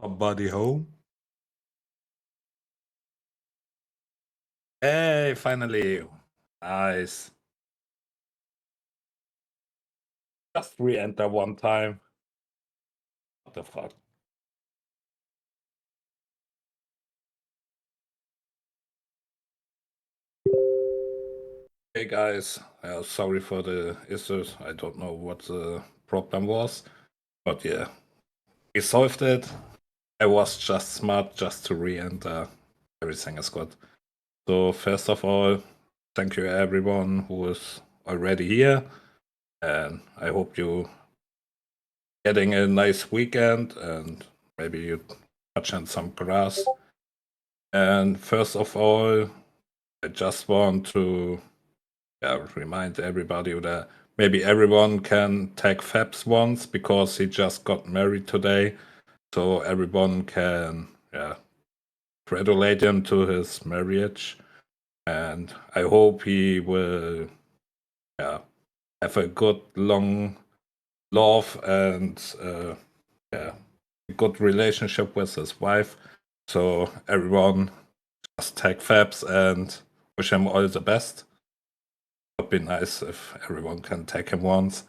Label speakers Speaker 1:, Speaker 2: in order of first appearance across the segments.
Speaker 1: Body home. Hey, finally. Nice. Just re-enter one time. What the fuck? Hey guys, sorry for the issues. I don't know what the problem was, but yeah, we solved it. I was just smart just to re-enter. Everything is good. So first of all, thank you everyone who is already here, and I hope you getting a nice weekend and maybe you touching some grass. And first of all, I just want to remind everybody that maybe everyone can tag Fabs once because he just got married today. So everyone can congratulate him to his marriage. And I hope he will have a good long love and a good relationship with his wife. So everyone just tag Fabs and wish him all the best. It'd be nice if everyone can tag him once.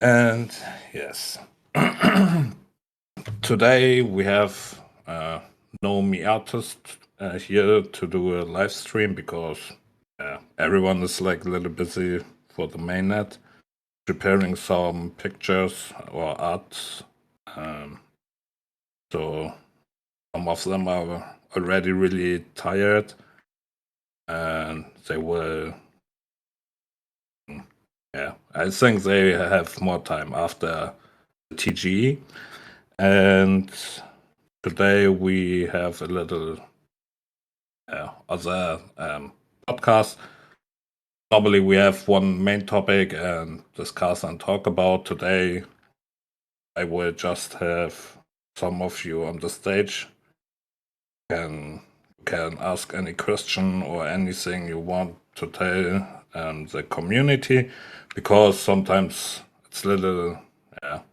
Speaker 1: And yes, today we have no Mitosis here to do a live stream because everyone is like a little busy for the mainnet, preparing some pictures or arts. So some of them are already really tired and they will I think they have more time after the TG. And today we have a little other podcast. Normally we have one main topic and discuss and talk about. Today I will just have some of you on the stage. Can ask any question or anything you want to tell the community, because sometimes it's a little, what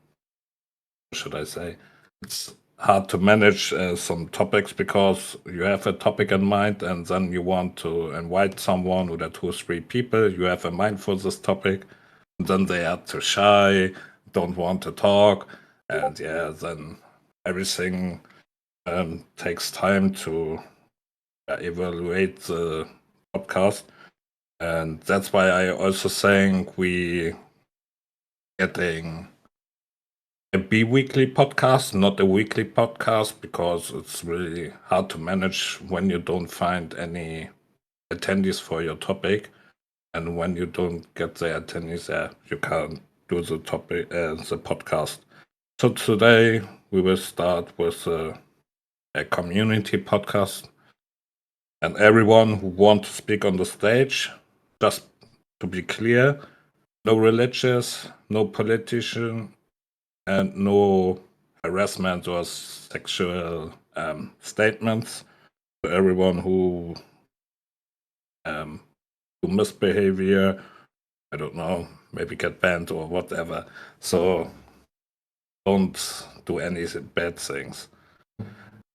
Speaker 1: should I say? It's hard to manage some topics because you have a topic in mind and then you want to invite someone or 2 or 3 people. You have a mind for this topic, and then they are too shy, don't want to talk, and then everything takes time to evaluate the podcast. And that's why I also think we getting a bi-weekly podcast, not a weekly podcast, because it's really hard to manage when you don't find any attendees for your topic. And when you don't get the attendees, you can't do the topic, the podcast. So today we will start with a community podcast. And everyone who wants to speak on the stage, just to be clear, no religious, no politician, and no harassment or sexual statements. So everyone who misbehavior, I don't know, maybe get banned or whatever. So don't do any bad things.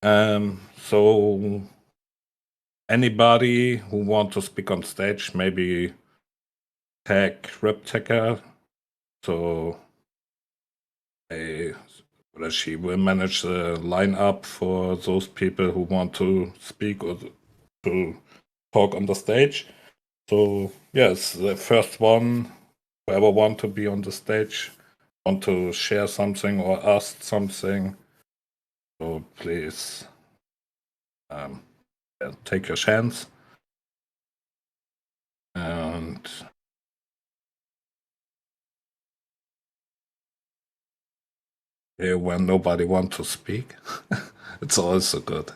Speaker 1: So anybody who want to speak on stage, maybe tag Cryptecker. So she will manage the lineup for those people who want to speak or to talk on the stage. So yes, the first one, whoever want to be on the stage, want to share something or ask something, so please take your chance. And when nobody want to speak, it's also good.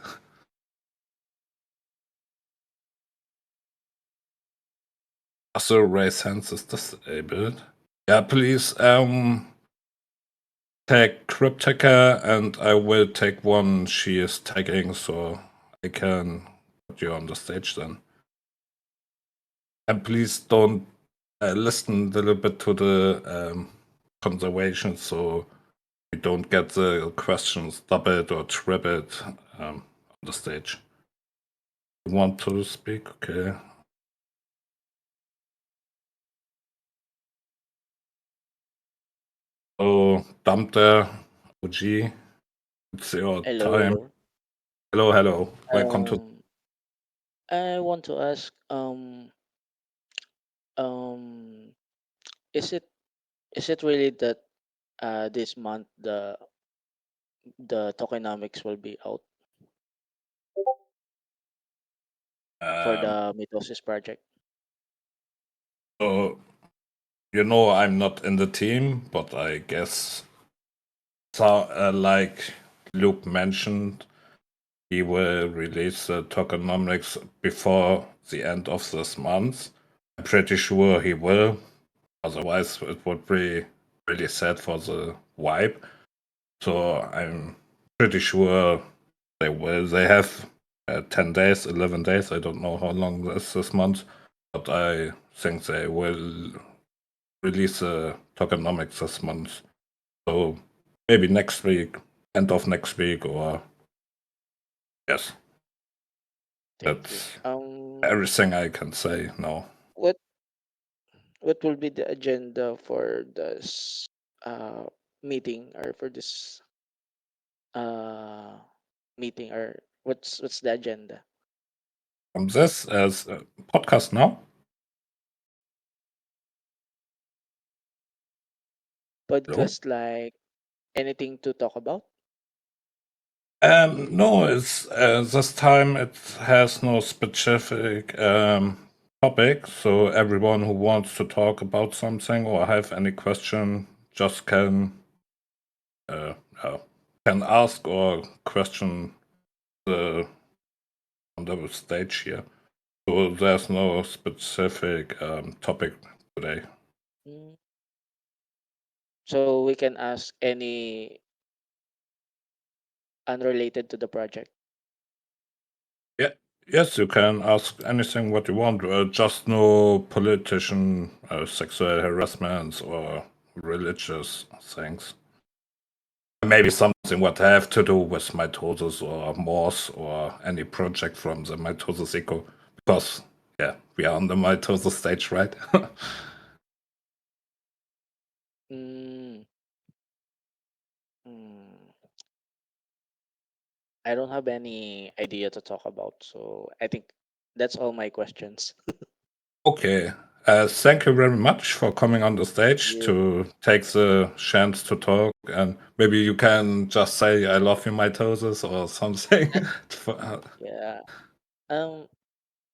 Speaker 1: Also, raise hands is disabled. Yeah, please tag Cryptecker, and I will take one she is tagging, so I can put you on the stage then. And please don't listen a little bit to the conservation, so we don't get the questions doubled or tripled on the stage. You want to speak? Okay. So, Damte, OG, it's your time.
Speaker 2: Hello.
Speaker 1: Hello, hello. Welcome to.
Speaker 2: Um, I want to ask, um, is it really that this month the tokenomics will be out for
Speaker 1: Um,
Speaker 2: the Mitosis project?
Speaker 1: so, I'm not in the team, but I guess, so, like Luke mentioned, he will release the tokenomics before the end of this month. I'm pretty sure he will. Otherwise, it would be really sad for the vibe. So I'm pretty sure they will. They have 10 days, 11 days. I don't know how long this month, but I think they will release the tokenomics this month. So maybe next week, end of next week, or yes,
Speaker 2: Thank you.
Speaker 1: that's everything I can say now.
Speaker 2: What will be the agenda for this uh meeting, or for this uh meeting, or what's the agenda?
Speaker 1: From this as a podcast now. Hello?
Speaker 2: Podcast, like anything to talk about?
Speaker 1: No, it's this time it has no specific topic, so everyone who wants to talk about something or have any question just uh, uh, can ask or question the on the stage here. So there's no specific topic today.
Speaker 2: Mm. So we can ask any unrelated to the project.
Speaker 1: Yeah, yes, you can ask anything what you want. Just no politician, sexual harassment, or religious things. Maybe something what have to do with mitosis or Morse or any project from the mitosis eco. Because yeah, we are on the mitosis stage, right?
Speaker 2: Mm, mm, I don't have any idea to talk about, so I think that's all my questions.
Speaker 1: Okay. Thank you very much for coming on the stage
Speaker 2: You,
Speaker 1: to take the chance to talk, and maybe you can just say "I love you, mitosis" or something.
Speaker 2: yeah. Um,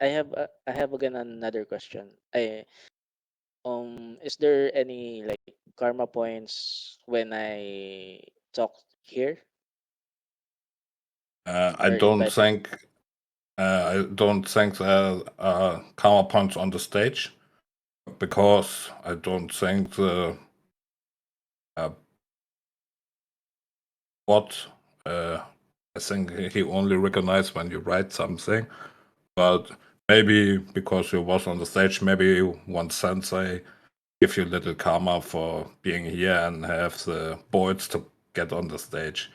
Speaker 2: I have again another question. Is there any like karma points when I talk here
Speaker 1: I
Speaker 2: or
Speaker 1: don't
Speaker 2: invited?
Speaker 1: think there are counterpoints on the stage because I don't think the uh, bot. I think he only recognizes when you write something, but maybe because you was on the stage, maybe one sensei give you a little karma for being here and have the boards to get on the stage.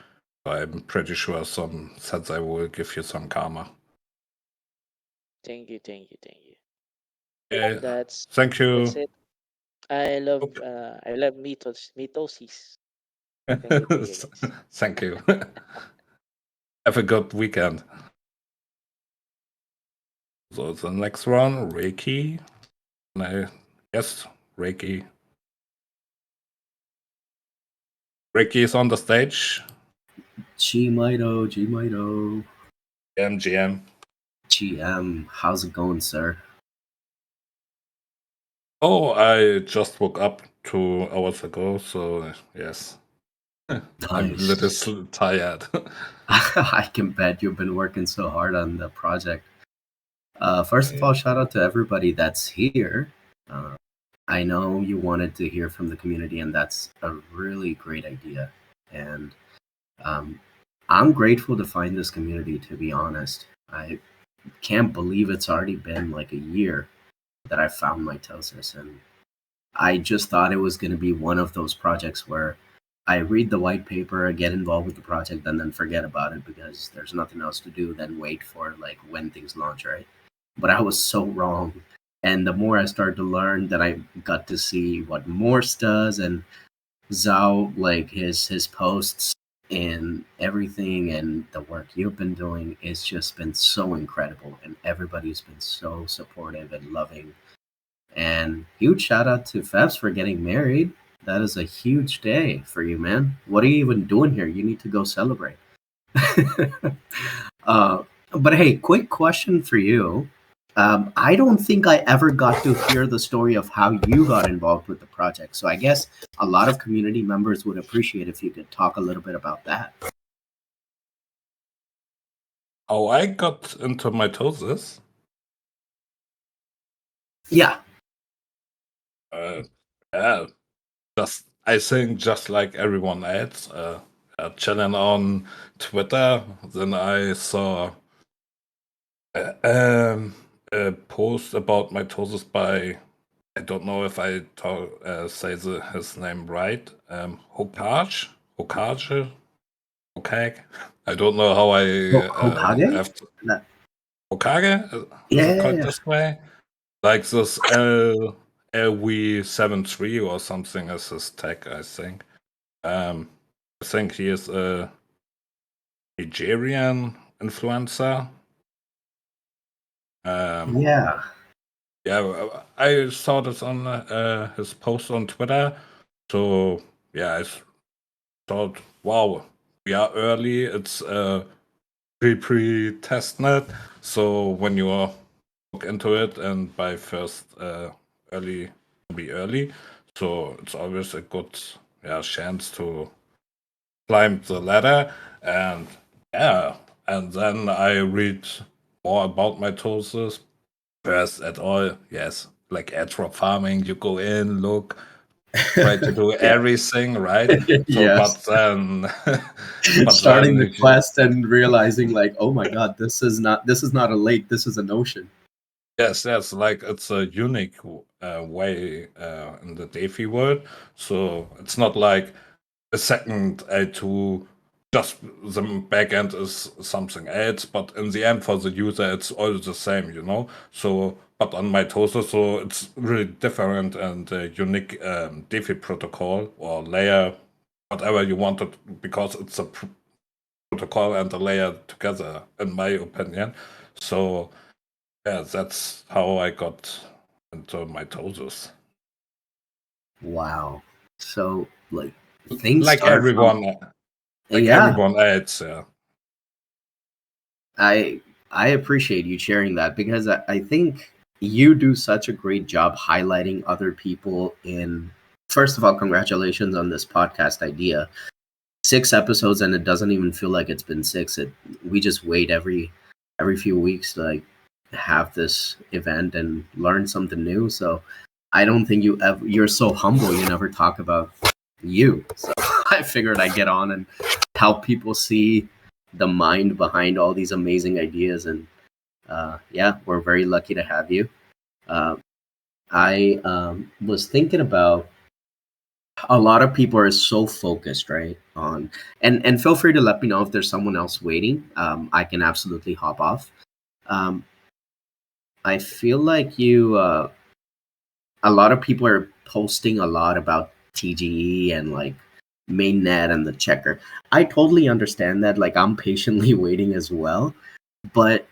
Speaker 1: I'm pretty sure some sensei will give you some karma.
Speaker 2: Thank you, thank you, thank you.
Speaker 1: Yeah,
Speaker 2: That's
Speaker 1: thank
Speaker 2: that's
Speaker 1: you.
Speaker 2: it.
Speaker 1: Okay.
Speaker 2: I love mitosis. Thank you guys.
Speaker 1: Thank you. Have a good weekend. So the next one, Reiki. And I guess Reiki. Reiki is on the stage.
Speaker 3: G Mito.
Speaker 1: MGM.
Speaker 3: GM, how's it going, sir?
Speaker 1: Oh, I just woke up 2 hours ago, so yes. I'm a little
Speaker 3: Nice.
Speaker 1: tired.
Speaker 3: I can bet you've been working so hard on the project. First of
Speaker 1: Yeah.
Speaker 3: all, shout out to everybody that's here. Uh, I know you wanted to hear from the community, and that's a really great idea. And um, I'm grateful to find this community, to be honest. I can't believe it's already been like a year that I found mitosis, and I just thought it was going to be one of those projects where I read the white paper, get involved with the project, and then forget about it because there's nothing else to do than wait for like when things launch, right? But I was so wrong. And the more I started to learn, that I got to see what Morse does and Zhao, like his posts and everything, and the work you've been doing, it's just been so incredible, and everybody's been so supportive and loving. And huge shout out to Febs for getting married. That is a huge day for you, man. What are you even doing here? You need to go celebrate. uh, but hey, quick question for you. I don't think I ever got to hear the story of how you got involved with the project. So I guess a lot of community members would appreciate if you could talk a little bit about that.
Speaker 1: How I got into mitosis?
Speaker 3: Yeah.
Speaker 1: Yeah, just I think just like everyone else, chilling on Twitter. Then I saw a post about mitosis by, I don't know if I say his name right, Hokage. I don't know how I
Speaker 3: Hokage?
Speaker 1: have to, Hokage. Is
Speaker 3: Yeah,
Speaker 1: it
Speaker 3: yeah,
Speaker 1: called
Speaker 3: yeah.
Speaker 1: this way? Like this LV73 or something is his tag, I think. I think he is a Nigerian influencer.
Speaker 3: Yeah.
Speaker 1: Yeah, I saw this on his post on Twitter. So yeah, thought, wow, we are early. It's pre-testnet. So when you look into it, and by first early, be early. So it's always a good chance to climb the ladder. And yeah, and then I read more about mitosis. First at all, yes, like airdrop farming, you go in, look, try to do
Speaker 3: Yeah.
Speaker 1: everything, right? So,
Speaker 3: Yes.
Speaker 1: but
Speaker 3: Starting the
Speaker 1: then,
Speaker 3: quest and realizing like, oh my god, this is not a lake, this is an ocean.
Speaker 1: yes, like it's a unique way in the DeFi world. So it's not like a second A2, just the backend is something else, but in the end for the user it's all the same, you know. So, but on mitosis, so it's really different and unique DeFi protocol or layer, whatever you want it, because it's a protocol and a layer together, in my opinion. So yeah, that's how I got into mitosis.
Speaker 3: Wow. So like things
Speaker 1: Like
Speaker 3: start from
Speaker 1: everyone,
Speaker 3: yeah.
Speaker 1: else, yeah.
Speaker 3: I I appreciate you sharing that because I think you do such a great job highlighting other people in first of all, congratulations on this podcast idea. 6 episodes and it doesn't even feel like it's been six. We just wait every few weeks to like have this event and learn something new. So I don't think you're so humble you never talk about you. So I figured I'd get on and help people see the mind behind all these amazing ideas. And yeah, we're very lucky to have you. Uh, I was thinking about a lot of people are so focused right on and feel free to let me know if there's someone else waiting. I can absolutely hop off. um, I feel like you a lot of people are posting a lot about TGE and like mainnet and the checker. I totally understand that, like I'm patiently waiting as well. But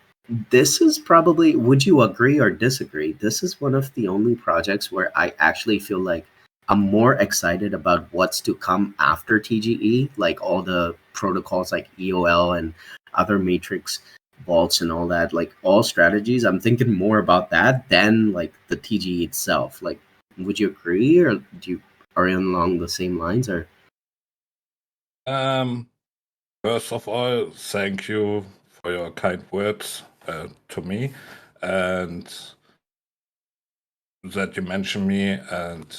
Speaker 3: this is probably, would you agree or disagree? This is one of the only projects where I actually feel like I'm more excited about what's to come after TGE, like all the protocols like EOL and other matrix vaults and all that, like all strategies. I'm thinking more about that than like the TGE itself. Like, would you agree or do you are you along the same lines or?
Speaker 1: Um, First of all, thank you for your kind words to me, and that you mentioned me and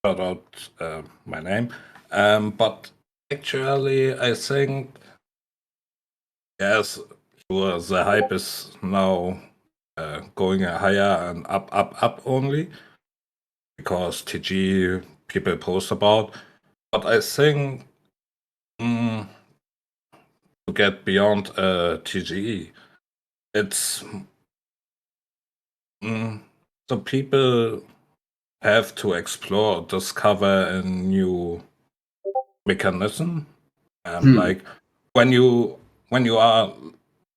Speaker 1: shout out my name. But actually, I think yes, sure, the hype is now going higher and up only because TG people post about. But I think mm, to get beyond TGE, it's mm, so people have to explore, discover a new mechanism.
Speaker 3: Hmm,
Speaker 1: Like when you are,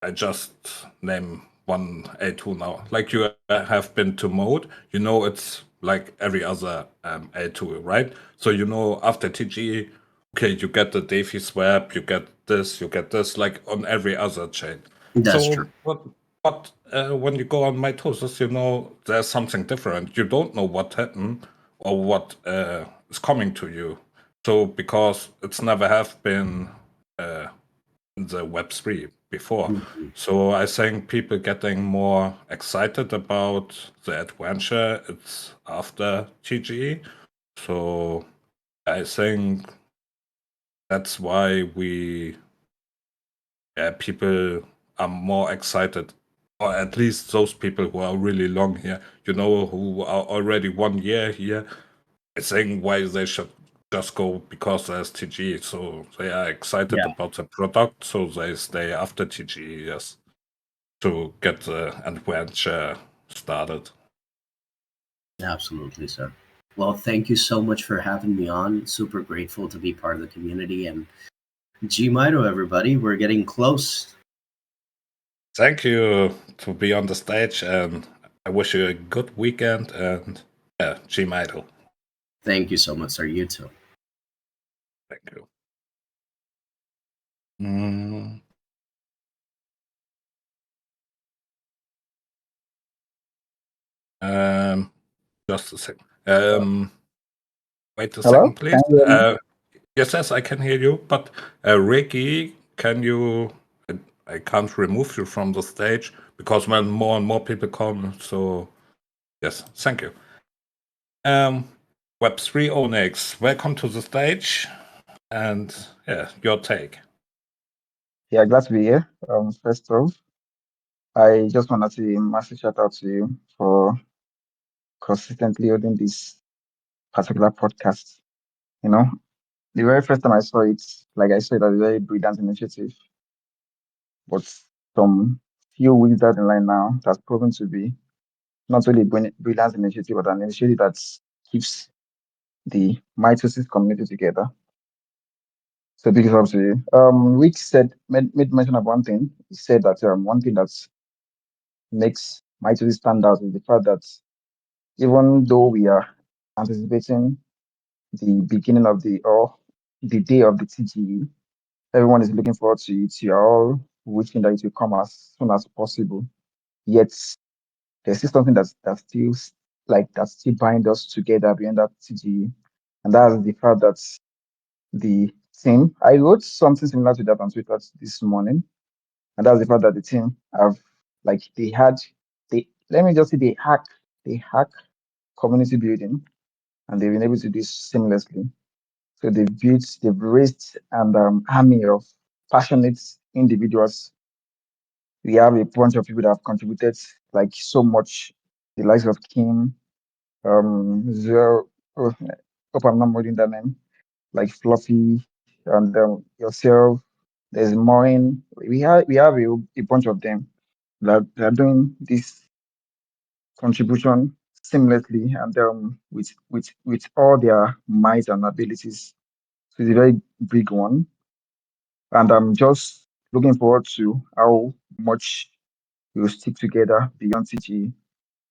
Speaker 1: I just name one A2 now. Like you have been to mode, you know it's like every other A2, right? So you know after TG, okay, you get the Davy swap, you get this, like on every other chain.
Speaker 3: that's true.
Speaker 1: So but when you go on mitosis, you know there's something different. You don't know what happened or what is coming to you. So because it's never have been in the Web3 before.
Speaker 3: Mhm.
Speaker 1: So I think people getting more excited about the adventure. It's after TGE. So I think that's why people are more excited, or at least those people who are really long here, who are already 1 year here. I think why they should just go because there's TG. So they are excited
Speaker 3: Yeah,
Speaker 1: about the product, so they stay after TG, yes, to get the adventure started.
Speaker 3: absolutely, sir. Well, thank you so much for having me on. Super grateful to be part of the community. And G Mito, everybody, we're getting close.
Speaker 1: Thank you to be on the stage, and I wish you a good weekend. And yeah, Gmail.
Speaker 3: Thank you so much, sir. You too.
Speaker 1: Thank you. Mm, um, just a second. Wait a
Speaker 4: Hello?
Speaker 1: second,
Speaker 4: Can
Speaker 1: please.
Speaker 4: you hear me?
Speaker 1: Yes, I can hear you. But Ricky, can you? I can't remove you from the stage because when more and more people come. So yes, thank you. Um, Web3 Onyx, welcome to the stage, and yeah, your take.
Speaker 4: Yeah, glad to be here. First off, I just want to say a massive shout out to you for consistently holding this particular podcast. You know, the very first time I saw it, like I said, as a very brilliant initiative, but some few weeks down the line now, it has proven to be not only a brilliant initiative, but an initiative that keeps the mitosis community together. So big up to you. Rick made mention of one thing. He said that one thing that makes mitosis stand out is the fact that even though we are anticipating the beginning of the day of the TGE, everyone is looking forward to it. You are all wishing that it will come as soon as possible. Yet there's still something that still bind us together beyond that TGE, and that's the fact that the team. I wrote something similar to that on Twitter this morning, and that's the fact that the team have they had they let me just say they hack community building, and they've been able to do seamlessly. So they've raised an army of passionate individuals. We have a bunch of people that have contributed like so much. The likes of Kim, Zero, oh, hope I'm not holding that name, like Fluffy, and yourself. There's Maureen. We have a bunch of them that are doing this contribution seamlessly and with all their might and abilities. So it's a very big one. And I'm just looking forward to how much we'll stick together beyond CGE.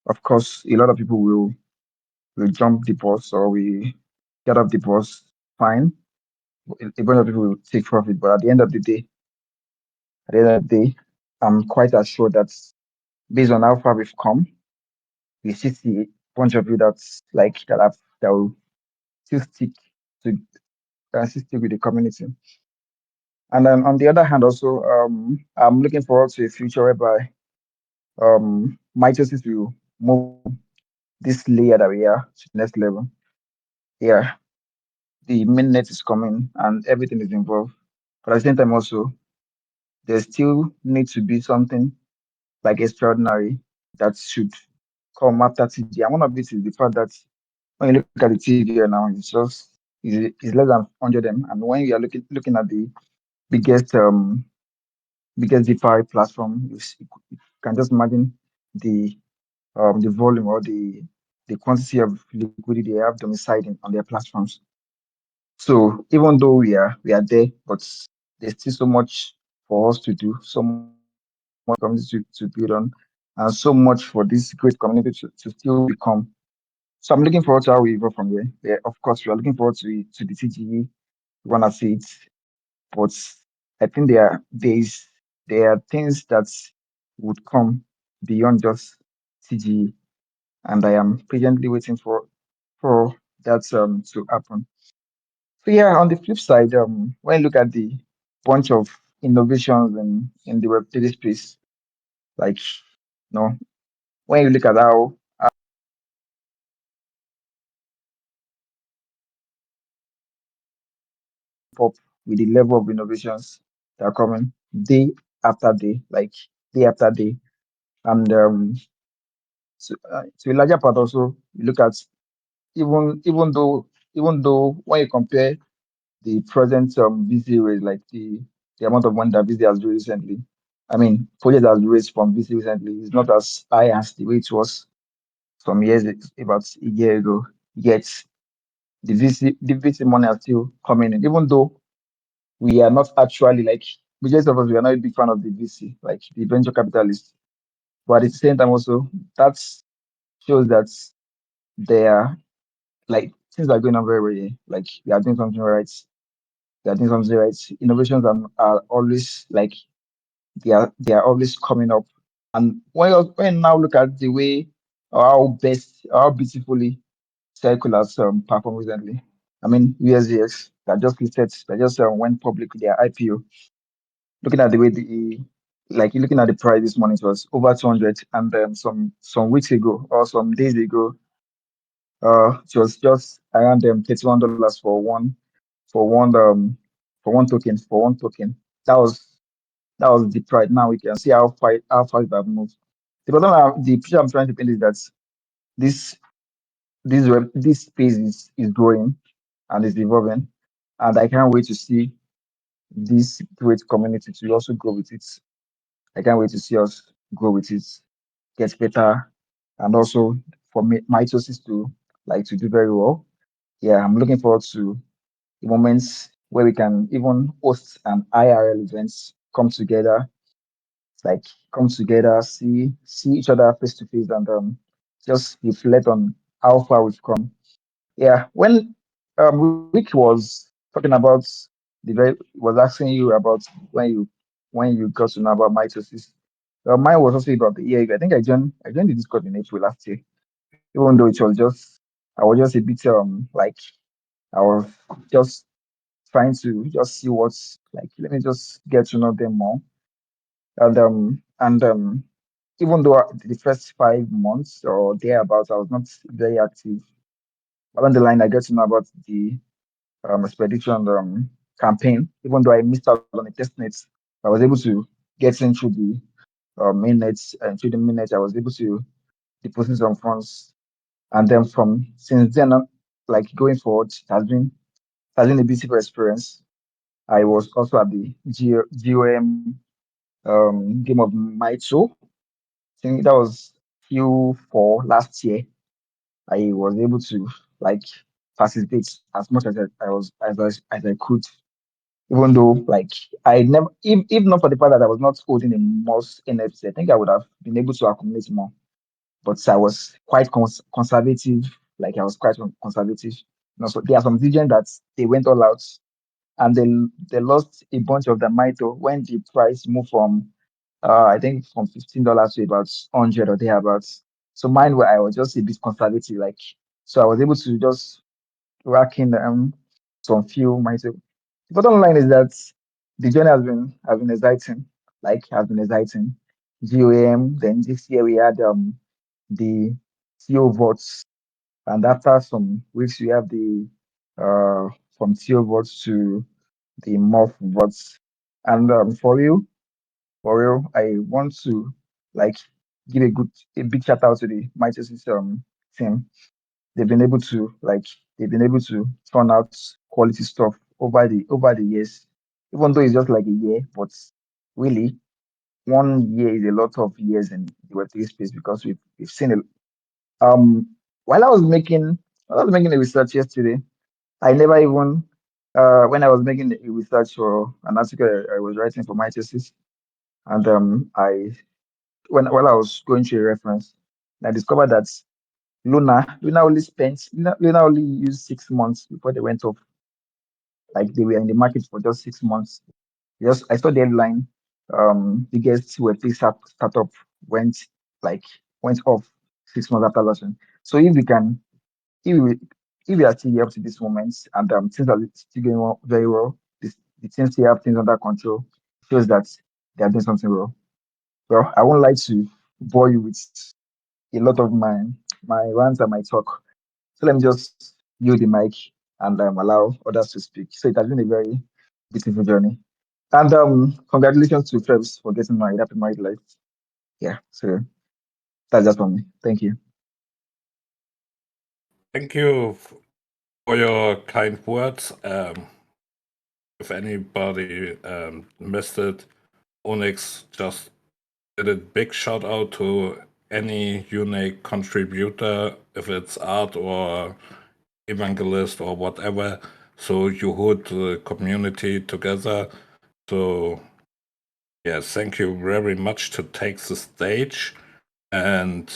Speaker 4: Of course, a lot of people will jump the bus or we get off the bus fine. A bunch of people will take profit, but at the end of the day, I'm quite assured that based on how far we've come, we still see a bunch of you that will still stick to still stick with the community. And then on the other hand, also, I'm looking forward to a future whereby mitosis will move this layer that we are to the next level. Yeah, the mainnet is coming and everything is involved. But at the same time, also, there still needs to be something like extraordinary that should come after TG. And one of it is the fact that when you look at the TG now, it's just is less than 100 M. And when you are looking at the biggest biggest DeFi platform, you can just imagine the the volume or the quantity of liquidity they have domiciled on their platforms. So even though we are there, but there's still so much for us to do, so much community to build on, and so much for this great community to still become. So I'm looking forward to how we evolve from here. Yeah, of course, we are looking forward to the TGE. We wanna see it, but I think there are things that would come beyond just TGE, and I am patiently waiting for that to happen. So yeah, on the flip side, when you look at the bunch of innovations in the Web3 space, like when you look at how pop with the level of innovations that are coming day after day, like day after day, and to a larger part also, you look at even though when you compare the present VC raise, like the amount of money that VC has raised recently. I mean, project has raised from VC recently is not as high as the way it was some years, about a year ago. Yet the VC money are still coming in, even though we are not actually like majority of us, we are not a big fan of the VC, like the venture capitalists. But at the same time, also that shows that they are like things are going on very well. Like we are doing something right. They are doing something right. Innovations are always like they are always coming up. And when you now look at the way or how beautifully Circulars performed recently. I mean USDX that just listed that just went public with their IPO. Looking at the way you're looking at the price this morning, it was over 200, and some weeks ago or some days ago, it was just around $31 for one token. That was that was the price. Now we can see how far it have moved. The picture I'm trying to paint is that this this space is growing and is evolving, and I can't wait to see this great community to also grow with it. I can't wait to see us grow with it, get better, and also for Mitosis to to do very well. Yeah, I'm looking forward to the moments where we can even host an IRL events, like come together, see each other face to face, and just reflect on how far we've come. Yeah, when Rick was talking about was asking you about when you when you got to know about mitosis. Mine was also about the year ago. I think I joined the Discord in April last year, even though I was just a bit like I was just trying to just see what's like. Let me just get to know them more. And even though the first 5 months or thereabouts, I was not very active. Along the line, I get to know about the expedition campaign. Even though I missed out on the test nets, I was able to get in through the mainnets, and through the mainnet, I was able to deposit some funds. And then from since then, like going forward, it has been a beautiful experience. I was also at the GOM game of Mito. I think that was Q4 last year. I was able to like participate as much as I could, even though like I never, if not for the fact that I was not holding a most NFT, I think I would have been able to accumulate more. But I was quite conservative. Like I was quite conservative. So there are some regions that they went all out, and they lost a bunch of the Mito when the price moved from I think from $15 to about 100 or thereabouts. So mine where I was just a bit conservative, like so I was able to just rack in some few Mito. The bottom line is that the journey has been exciting, has been exciting. GOM, then this year we had the CO votes, and after some weeks we have the from CO votes to the morph votes. And for real, I want to like give a big shout out to the Mighty team. They've been able to like they've been able to turn out quality stuff over the years, even though it's just like a year, but really 1 year is a lot of years in the Web3 space because we've seen it. Um, while I was making a research yesterday, I never even when I was making a research for an article I was writing for my thesis, and I when while I was going through a reference, I discovered that Luna only used 6 months before they went off. Like they were in the market for just 6 months. Just I saw the headline. Biggest Web3 startup went like went off 6 months after launching. So if we if we are still here up to this moment and things are still going very well, the team still have things under control, shows that they are doing something well. Well, I won't like to bore you with a lot of my rants and my talk. So let me just yield the mic and allow others to speak. So it has been a very beautiful journey. And congratulations to Trebs for getting married. Happy married life. Yeah, so that's just from me. Thank you.
Speaker 1: Thank you for your kind words. If anybody missed it, Onyx just did a big shout out to any unique contributor, if it's art or evangelist or whatever. So you hold the community together. So yes, thank you very much to take the stage. And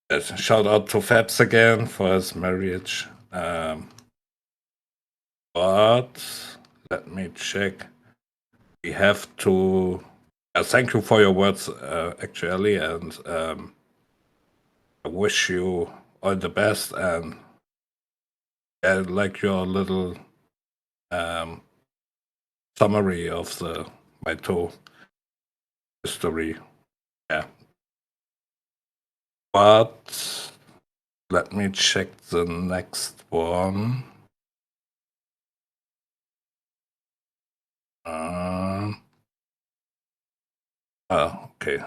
Speaker 1: yes, shout out to Fabs again for his marriage. But let me check. We have to. Thank you for your words, actually, and I wish you all the best. And like your little summary of the Mito history. Yeah. But let me check the next one. Okay.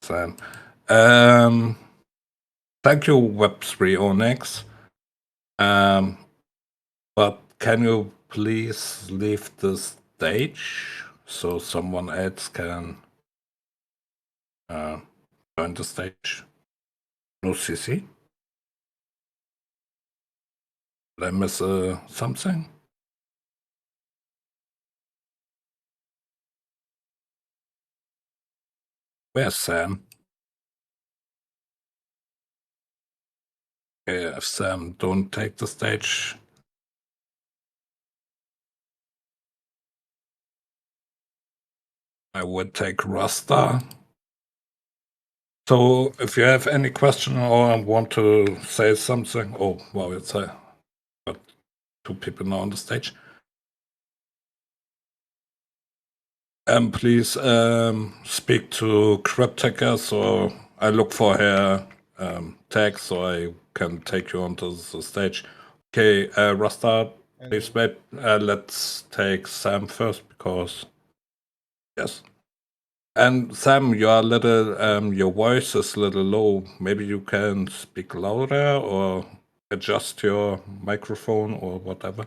Speaker 1: Sam. Thank you, Web3 Onyx. But can you please leave the stage so someone else can join the stage? No CC? Did I miss something? Where's Sam? Okay, if Sam don't take the stage, I would take Rasta. So if you have any question or want to say something, oh wow, it's got two people now on the stage. Please speak to Cryptecker, or I look for her tag so I can take you onto the stage. Okay, Rasta, please wait. Let's take Sam first because yes. And Sam, your voice is a little low. Maybe you can speak louder or adjust your microphone or whatever.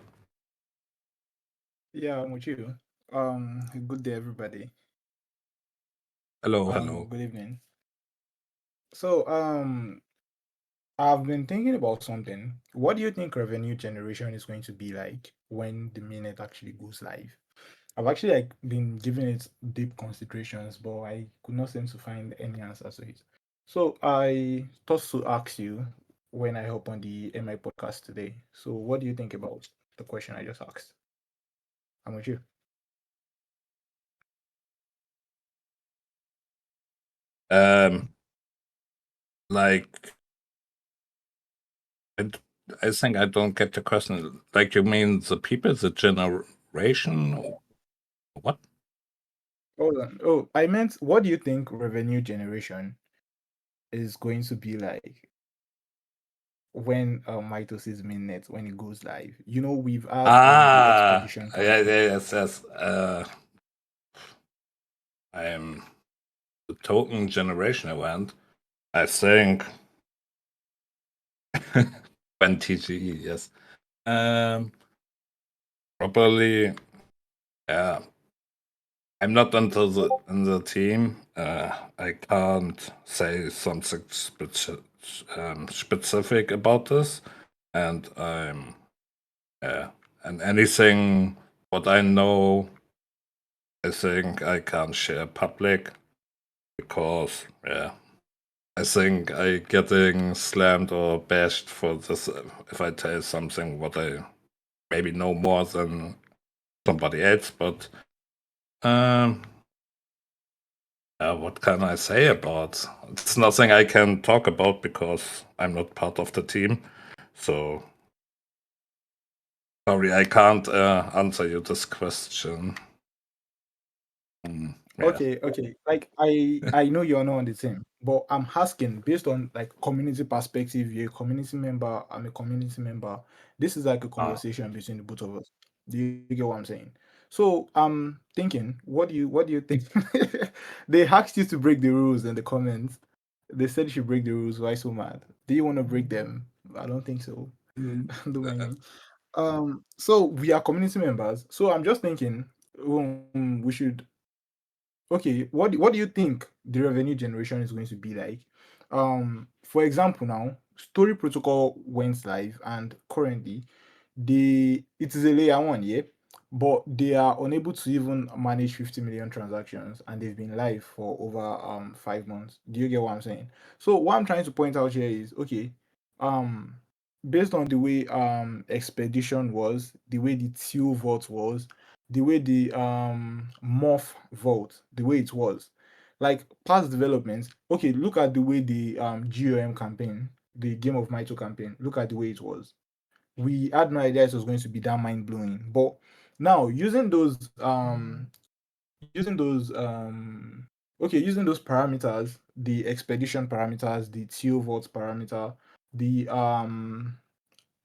Speaker 5: Yeah, I'm with you. Good day, everybody.
Speaker 1: Hello.
Speaker 5: Good evening. So, I've been thinking about something. What do you think revenue generation is going to be like when the minute actually goes live? I've actually been giving it deep considerations, but I could not seem to find any answers to it. So I thought to ask you when I hop on the MI podcast today. So what do you think about the question I just asked? I'm with you.
Speaker 1: Like I think I don't get the question. Like you mean the people, the generation? What?
Speaker 5: Hold on. Oh, I meant, what do you think revenue generation is going to be like when Mitosis mainnet when it goes live? You know, we've had the expedition campaign.
Speaker 1: Yes. I'm the token generation event. I think when TGE, yes. Probably, yeah. I'm not in the team. I can't say something specific about this, and and anything what I know, I think I can't share public because I think I getting slammed or bashed for this if I tell something what I maybe know more than somebody else. But um, what can I say about? It's nothing I can talk about because I'm not part of the team. So sorry, I can't answer you this question. Yeah.
Speaker 5: Okay. Like I know you're not on the team, but I'm asking based on like community perspective. You're a community member. I'm a community member. This is like a conversation between the both of us. Do you get what I'm saying? So I'm thinking, what do you think? They asked you to break the rules in the comments. They said you should break the rules. Why so mad? Do you want to break them? I don't think so. Don't mind me. So we are community members. So I'm just thinking, we should. Okay, what do you think the revenue generation is going to be like? For example, now Story Protocol went live, and currently it is a layer one, yeah, but they are unable to even manage 50 million transactions, and they've been live for over 5 months. Do you get what I'm saying? So what I'm trying to point out here is okay, um, based on the way expedition was, the way the teal vault was, the way the morph vault, the way it was, like past developments. Okay, look at the way the GOM campaign, the Game of Mito campaign, look at the way it was. We had no idea it was going to be that mind blowing. But now using those parameters, the expedition parameters, the teal vault parameter, the morph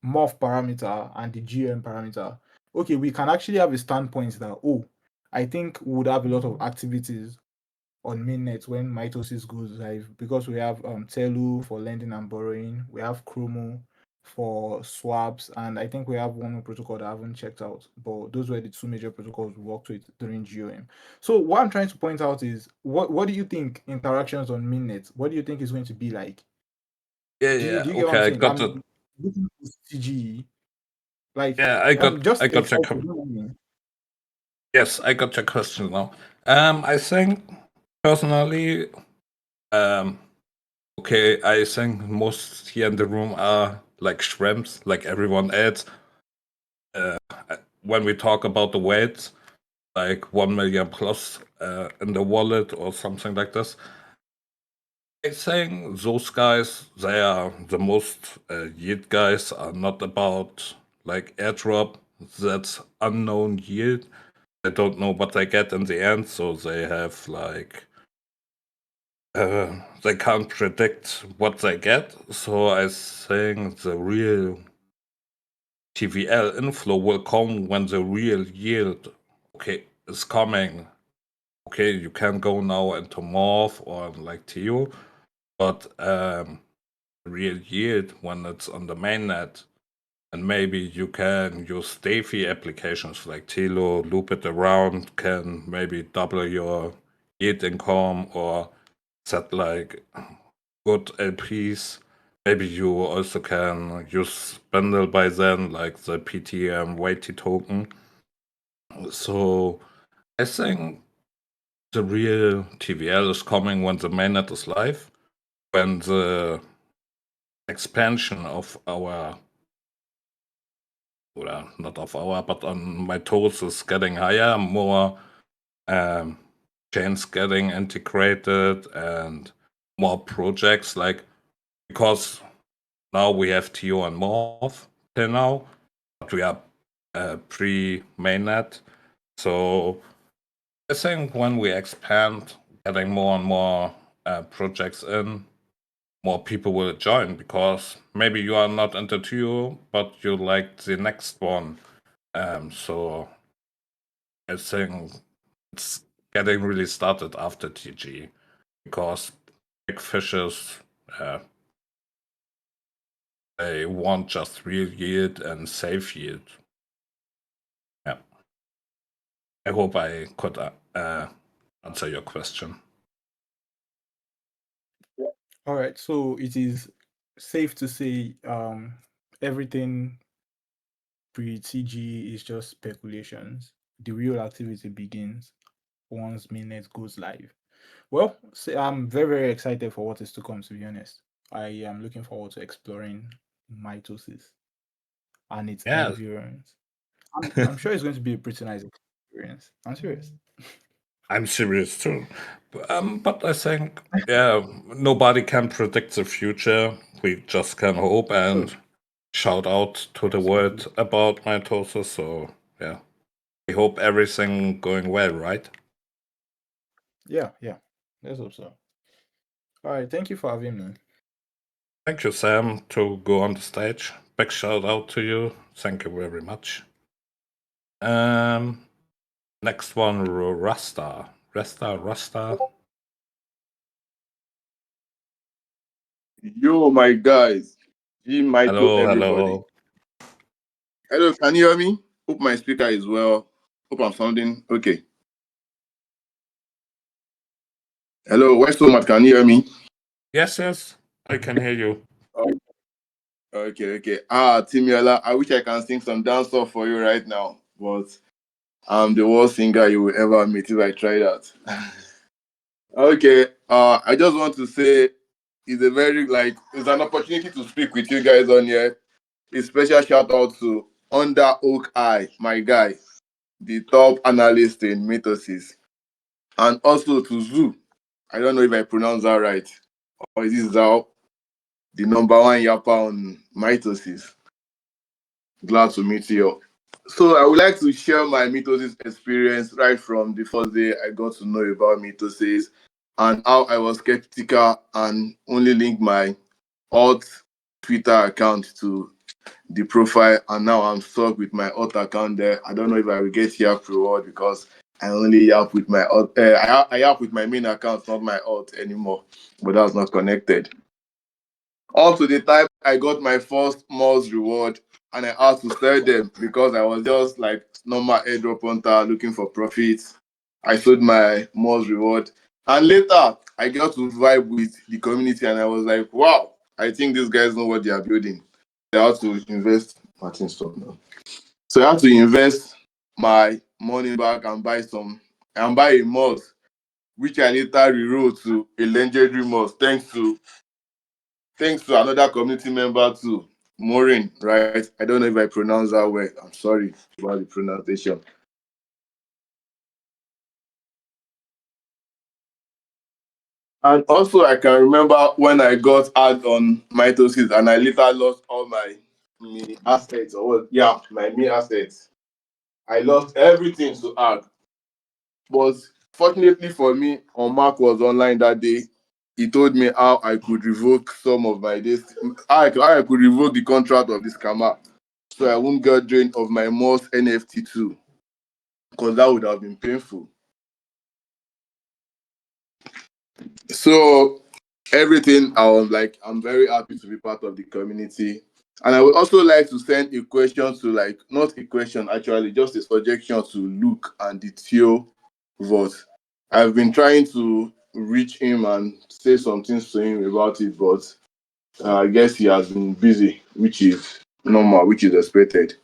Speaker 5: parameter, and the GM parameter, okay, we can actually have a standpoint that, oh, I think we would have a lot of activities on mainnet when Mitosis goes live, because we have Telu for lending and borrowing, we have Chromo for swaps, and I think we have one more protocol that I haven't checked out. But those were the two major protocols we worked with during GOM. So what I'm trying to point out is, what do you think interactions on mainnet? What do you think is going to be like? Do you get what I'm
Speaker 1: Okay, I
Speaker 5: saying?
Speaker 1: got it.
Speaker 5: I'm looking at CGE. Like,
Speaker 1: Yeah,
Speaker 5: I'm
Speaker 1: I
Speaker 5: just
Speaker 1: got your
Speaker 5: excited. Don't mind me.
Speaker 1: yes, I got your question now. I think personally, um, okay, I think most here in the room are like shrimps, like everyone else. Uh, when we talk about the weights, like 1 million plus in the wallet or something like this, I think those guys, they are the most yield guys, are not about like airdrop, that's unknown yield. They don't know what they get in the end, so they have like they can't predict what they get. So I think the real TVL inflow will come when the real yield, okay, is coming. Okay, you can go now into Morph or like TU, but real yield when it's on the mainnet, and maybe you can use DeFi applications like Tilo, loop it around, can maybe double your yield income or set like good LPs. Maybe you also can use bundle by then, like the PTM weighty token. So I think the real TVL is coming when the mainnet is live, when the expansion of our, well, not of our, but on Mitosis is getting higher, more um, chains getting integrated and more projects, like, because now we have TO and Morph till now, but we are pre-mainnet. So I think when we expand, getting more and more projects in, more people will join, because maybe you are not into TO, but you like the next one. So I think it's getting really started after TG, because big fishes uh, They want just real yield and safe yield. Yeah. I hope I could answer your question.
Speaker 5: All right, so it is safe to say everything pre-TG is just speculations. The real activity begins once mainnet goes live. Well, I'm very, very excited for what is to come, to be honest. I am looking forward to exploring mitosis and its
Speaker 1: Yeah.
Speaker 5: environs. I'm sure it's going to be a pretty nice experience. I'm serious.
Speaker 1: I'm serious too. But I think, yeah, nobody can predict the future. We just can hope
Speaker 5: Oh,
Speaker 1: and shout out to the
Speaker 5: absolutely.
Speaker 1: world about mitosis. So, yeah, we hope everything going well, right?
Speaker 5: Yeah, yeah. Let's hope so. All right, thank you for having me.
Speaker 1: Thank you, Sam, to go on the stage. Big shout out to you. Thank you very much. Um, Next one, Rasta. Rasta.
Speaker 6: Yo, my guys. G Mito,
Speaker 1: Hello,
Speaker 6: everybody.
Speaker 1: hello.
Speaker 6: Hello, can you hear me? Hope my speaker is well. Hope I'm sounding okay. Hello, why so much? Can you hear me?
Speaker 1: Yes, yes, I can hear you.
Speaker 6: Oh, okay. Timiola, I wish I can sing some dance off for you right now, but I'm the worst singer you will ever meet if I try that. Okay, I just want to say it's an opportunity to speak with you guys on here. A special shout out to Under Oak Eye, my guy, the top analyst in Mitosis. And also to Zoo. I don't know if I pronounce that right. Or is this Zao, the number one yapper on mitosis? Glad to meet you. So I would like to share my mitosis experience right from the first day I got to know about mitosis and how I was skeptical and only linked my alt Twitter account to the profile, and now I'm stuck with my alt account there. I don't know if I will get Yap reward because I only Yap with my alt. I Yap with my main account, not my alt anymore. But that's not connected. Up to the time I got my first Moz reward, and I had to sell them because I was just like normal airdrop hunter looking for profits. I sold my Moz reward, and later I got to vibe with the community, and I was like, wow, I think these guys know what they are building. They had to invest. Martin, stop now. So I had to invest my money back and buy a Moz, which I later rewrote to a legendary Moz, thanks to another community member too, Maureen, right? I don't know if I pronounce that well. I'm sorry about the pronunciation. And also, I can remember when I got add on mitosis and I later lost all my me assets, or what? Yeah, my me assets. I lost everything to ag. But fortunately for me, on Mark was online that day. He told me how I could revoke some of my days, how I could revoke the contract of this scammer, so I won't get drained of my most NFT too, because that would have been painful. So everything, I was like, I'm very happy to be part of the community. And I would also like to send a question to, like, not a question actually, just a suggestion to Luke and the Theo vote. I've been trying to reach him and say some things to him about it, but I guess he has been busy, which is normal, which is expected.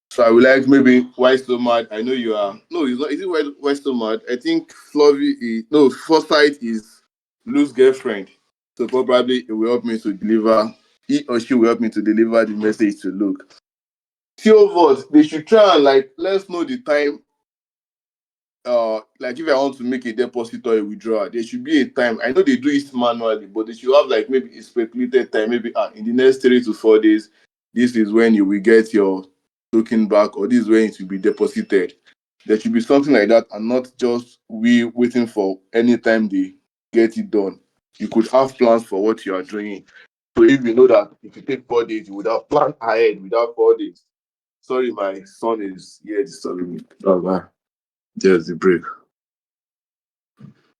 Speaker 6: So I would like maybe Why So Mad. I know you are. No, it's not. Is it Why So Mad? I think Flovey is. No, Foresight is Lou's girlfriend. So probably it will help me to deliver. He or she will help me to deliver the message to Luke. Theo vote, they should try and like let's know the time, like if I want to make a deposit or a withdrawal, there should be a time. I know they do it manually, but they should have like maybe a speculated time, maybe in the next 3 to 4 days, this is when you will get your token back, or this is when it will be deposited. There should be something like that, and not just we waiting for any time they get it done. You could have plans for what you are doing. So if you know that if you take 4 days, you would have planned ahead without 4 days. Sorry, my son is here disturbing me. Oh, wow. There's the break.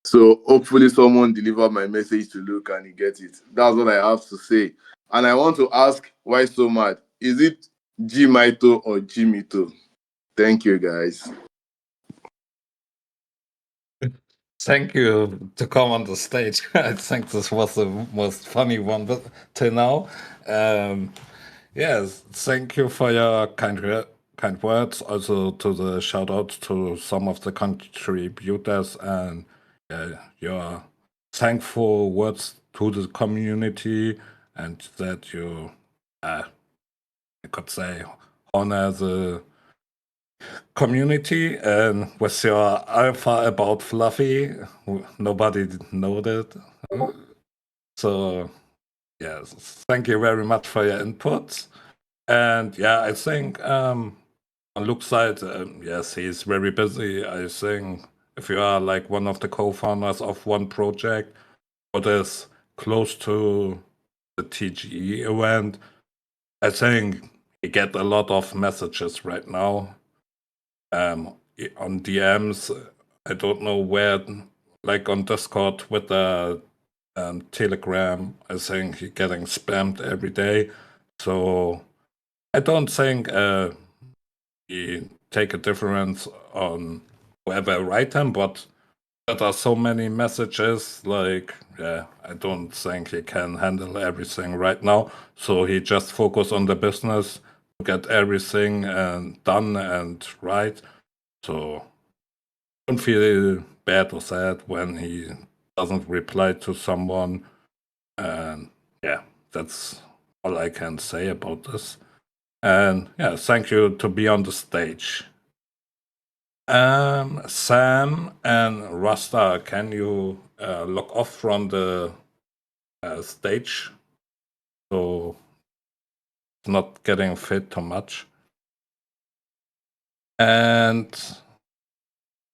Speaker 6: So hopefully someone deliver my message to Luke and he gets it. That's what I have to say. And I want to ask why so mad? Is it G Mito or G Mito? Thank you, guys.
Speaker 1: Thank you to come on the stage. I think this was the most funny one till now. Um, yes, thank you for your kind words. Also to the shout out to some of the contributors and your thankful words to the community, and that you, I could say, honor the community, and with your alpha about Fluffy, nobody know that. So yes, thank you very much for your input. And yeah, I think on Luke's side, yes, he's very busy. I think if you are like one of the co-founders of one project, what is close to the TGE event, I think you get a lot of messages right now on DMs. I don't know where, like on Discord, Twitter, Telegram. I think you're getting spammed every day. So I don't think you take a difference on whoever write them, but there are so many messages. Like, yeah, I don't think he can handle everything right now. So he just focus on the business to get everything done and right. So don't feel bad or sad when he doesn't reply to someone. And yeah, that's all I can say about this. And yeah, thank you to be on the stage. Sam and Rasta, can you log off from the stage so it's not getting fit too much? And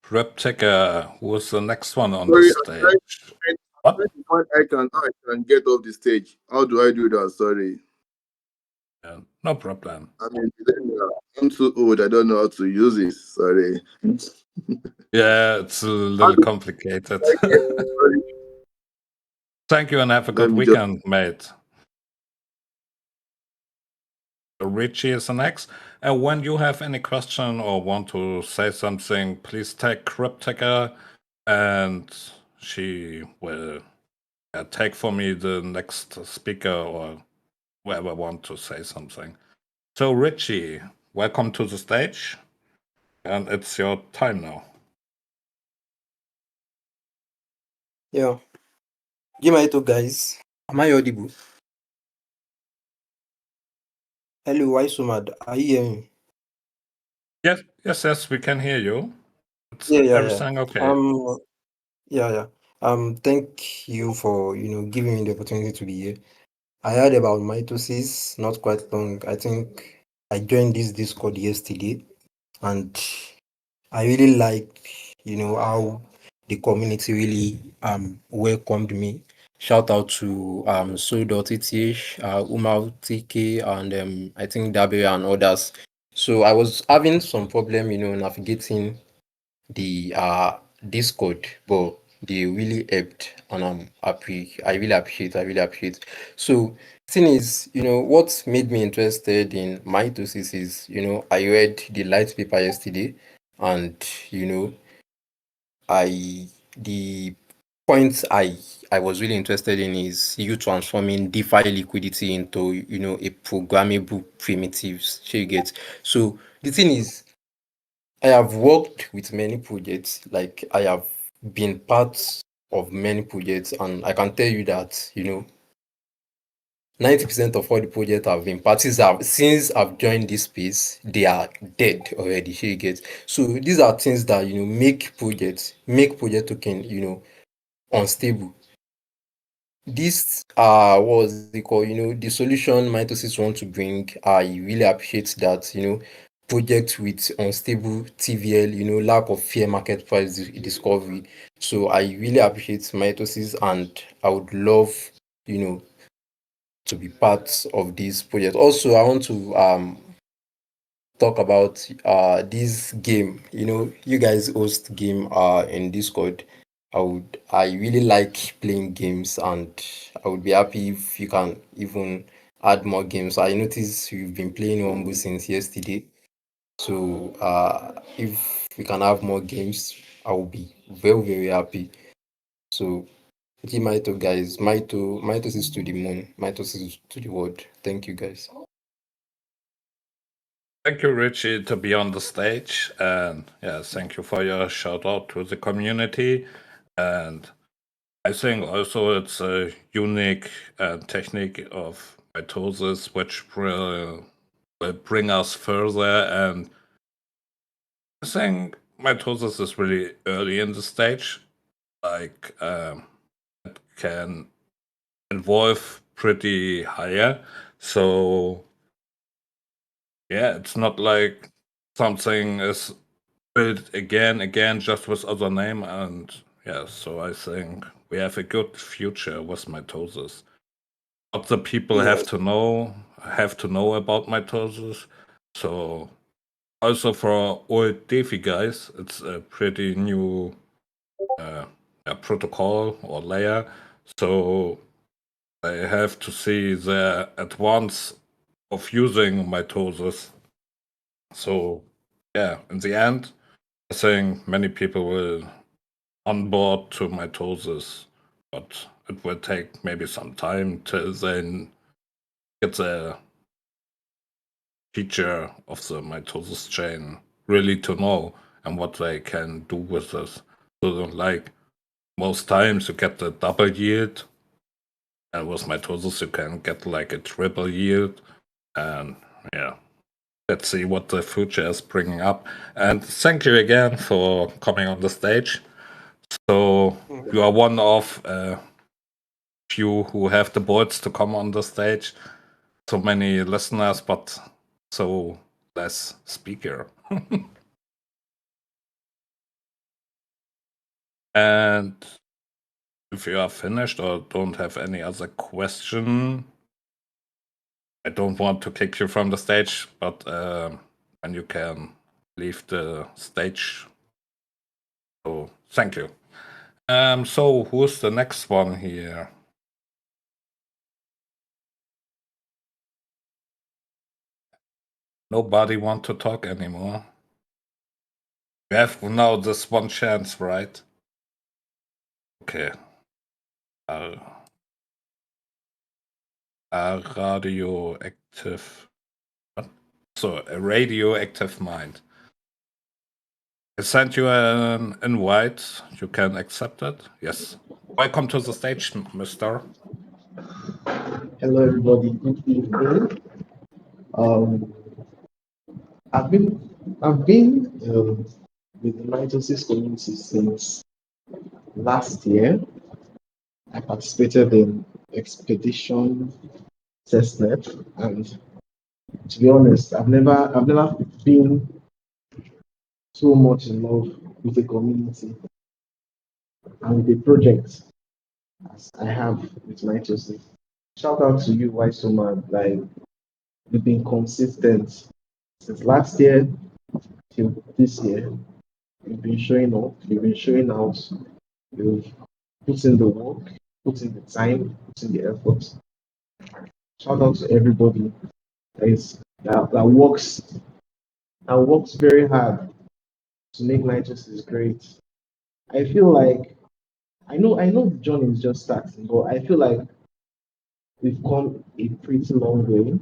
Speaker 1: Reptica, who's the next one on the
Speaker 6: Sorry,
Speaker 1: stage?
Speaker 6: I'm
Speaker 1: What?
Speaker 6: trying I can get off the stage. How do I do that? Sorry.
Speaker 1: No problem.
Speaker 6: I mean, I'm too old. I don't know how to use it. Sorry.
Speaker 1: Yeah, it's a
Speaker 6: How
Speaker 1: little
Speaker 6: do
Speaker 1: complicated.
Speaker 6: I get? Sorry.
Speaker 1: Thank you and have a
Speaker 6: Let
Speaker 1: good
Speaker 6: me just.
Speaker 1: weekend, mate. Richie is the next. And when you have any question or want to say something, please tag Cryptica and she will tag for me the next speaker or whoever want to say something. So Richie, welcome to the stage and it's your time now.
Speaker 7: Yeah. Give my two guys. Am I audible? Hello, why so mad? Are you hearing me?
Speaker 1: Yes, we can hear you. It's
Speaker 7: Yeah, yeah, yeah.
Speaker 1: everything okay?
Speaker 7: Yeah, yeah. Thank you for giving me the opportunity to be here. I heard about mitosis not quite long. I think I joined this Discord yesterday, and I really liked how the community really welcomed me. Shout out to so.eth, Umar TK, and I think Dabere and others. So I was having some problem, navigating the Discord, but they really helped, and I really appreciate. I really appreciate. So thing is, what made me interested in mitosis is, I read the light paper yesterday, and you know, I the point I was really interested in is you transforming DeFi liquidity into a programmable primitives. So you get. So the thing is, I have worked with many projects, like I have been part of many projects, and I can tell you that 90% of all the projects I've been parties have since I've joined this space, they are dead already. So you get. So these are things that make project token unstable. This what was it called? The solution Mitosis want to bring. I really appreciate that. Project with unstable TVL. Lack of fair market price discovery. So I really appreciate Mitosis, and I would love you know to be part of this project. Also, I want to talk about this game. You guys host game in Discord. I really like playing games, and I would be happy if you can even add more games. I noticed you've been playing Wombo since yesterday. So if we can have more games, I will be very, very happy. So keep Mito guys. Mitosis to the moon. Mitosis to the world. Thank you guys.
Speaker 1: Thank you, Richie, to be on the stage. And yeah, thank you for your shout out to the community. And I think also it's a unique technique of mitosis which will bring us further. And I think mitosis is really early in the stage. Like, it can evolve pretty higher. So yeah, it's not like something is built again, just with other name. And yeah, so I think we have a good future with mitosis. What the people
Speaker 7: Yes.
Speaker 1: have to know about mitosis. So also for old DeFi guys, it's a pretty new protocol or layer. So they have to see the advance of using mitosis. So yeah, in the end, I think many people will onboard to mitosis, but it will take maybe some time till then get the feature of the mitosis chain really to know and what they can do with this. So like most times you get the double yield, and with mitosis you can get like a triple yield. And yeah, let's see what the future is bringing up. And thank you again for coming on the stage. So you are one of few who have the balls to come on the stage. So many listeners, but so less speaker. And if you are finished or don't have any other question, I don't want to kick you from the stage, but and you can leave the stage. So thank you. So who's the next one here? Nobody want to talk anymore. We have now this one chance, right? Okay. A radioactive. What? So a radioactive mind. I sent you an invite. You can accept it. Yes. Welcome to the stage, Mister.
Speaker 8: Hello, everybody. Good evening. Um, I've been with the mitosis community since last year. I participated in Expedition Testnet, and to be honest, I've never been so much in love with the community and with the project as I have with mitosis. Shout out to you, Why So Mad. Like, you've been consistent since last year till this year. You've been showing up, you've been showing out, you've put in the work, put in the time, put in the effort. Shout out to everybody that works very hard to make Nigeria great. I feel like I know the journey is just starting, but I feel like we've come a pretty long way,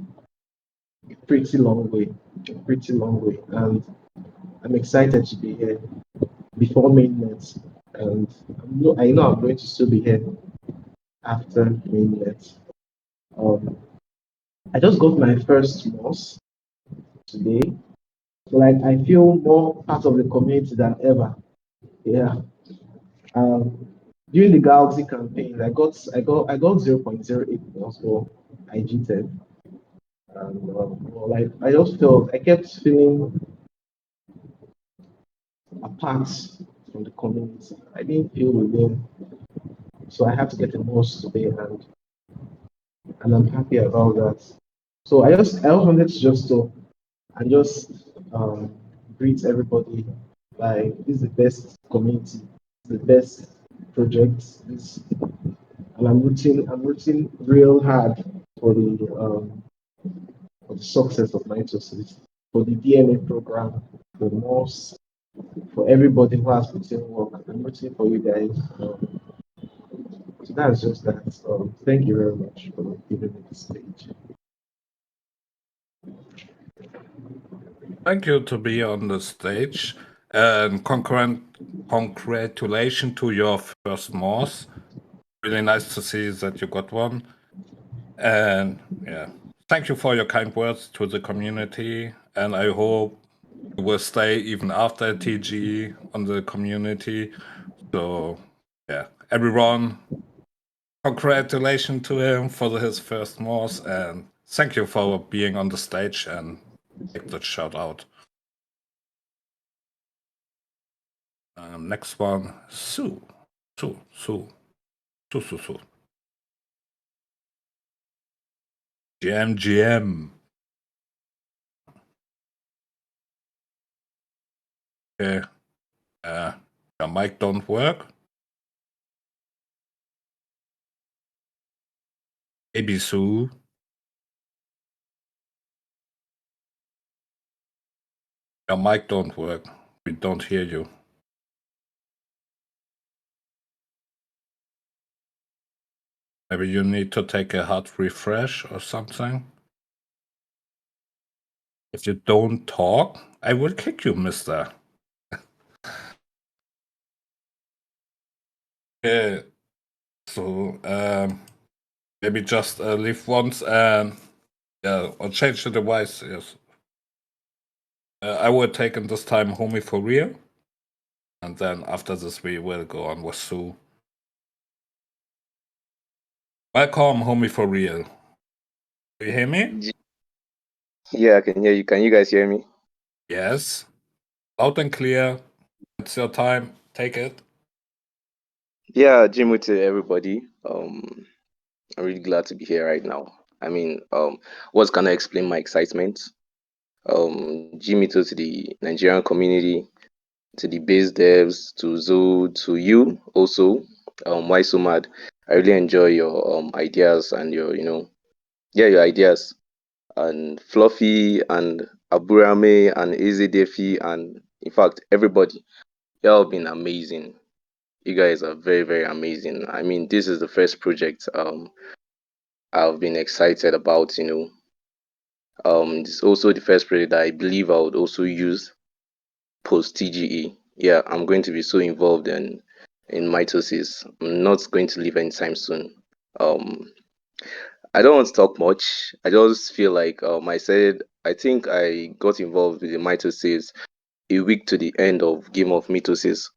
Speaker 8: a pretty long way, a pretty long way. And I'm excited to be here before mainnet. And I know I'm going to still be here after mainnet. Um, I just got my first mouse today. Like, I feel more part of the community than ever. Yeah. Um, During the Galaxy campaign, I got 0.08 mouse, but I cheated. And like, I kept feeling apart from the community. I didn't feel within, so I had to get a mouse today, and I'm happy about that. So I just wanted to just stop and just greet everybody. Like, this is the best community, the best project. And I'm rooting real hard for the success of Mitosis, for the DNA program, for NOS, for everybody who has put in work. I'm rooting for you guys. So that's just that. Thank you very much for giving me the stage.
Speaker 1: Thank you to be on the stage, and congratulations to your first Morse. Really nice to see that you got one. And yeah, thank you for your kind words to the community, and I hope you will stay even after TG on the community. So yeah, everyone, congratulations to him for his first Morse, and thank you for being on the stage and take the shout out. Next one, Sue. Sue, Sue, Sue, Sue, Sue. GM, GM. Okay. Your mic don't work. Baby Sue. Your mic don't work. We don't hear you. Maybe you need to take a hard refresh or something. If you don't talk, I will kick you, mister. Okay. So, maybe just leave once and yeah, or change the device. Yes. I will take in this time Homie for real. And then after this, we will go on with Sue. Welcome, Homie for real. Do you hear me?
Speaker 9: Yeah, I can hear you. Can you guys hear me?
Speaker 1: Yes. Loud and clear. It's your time. Take it.
Speaker 9: Yeah, Jimmy to everybody. I'm really glad to be here right now. I mean, what's gonna explain my excitement? Jimmy to the Nigerian community, to the base devs, to Zo, to you also. Why so mad? I really enjoy your ideas and your your ideas, and Fluffy and Aburame and Ezedefi, and in fact everybody. Y'all been amazing. You guys are very, very amazing. I mean, this is the first project I've been excited about, It's also the first project that I believe I would also use post TGE. Yeah, I'm going to be so involved in mitosis. I'm not going to leave anytime soon. Um I don't want to talk much. I just feel like I think I got involved with the mitosis a week to the end of Game of Mitosis.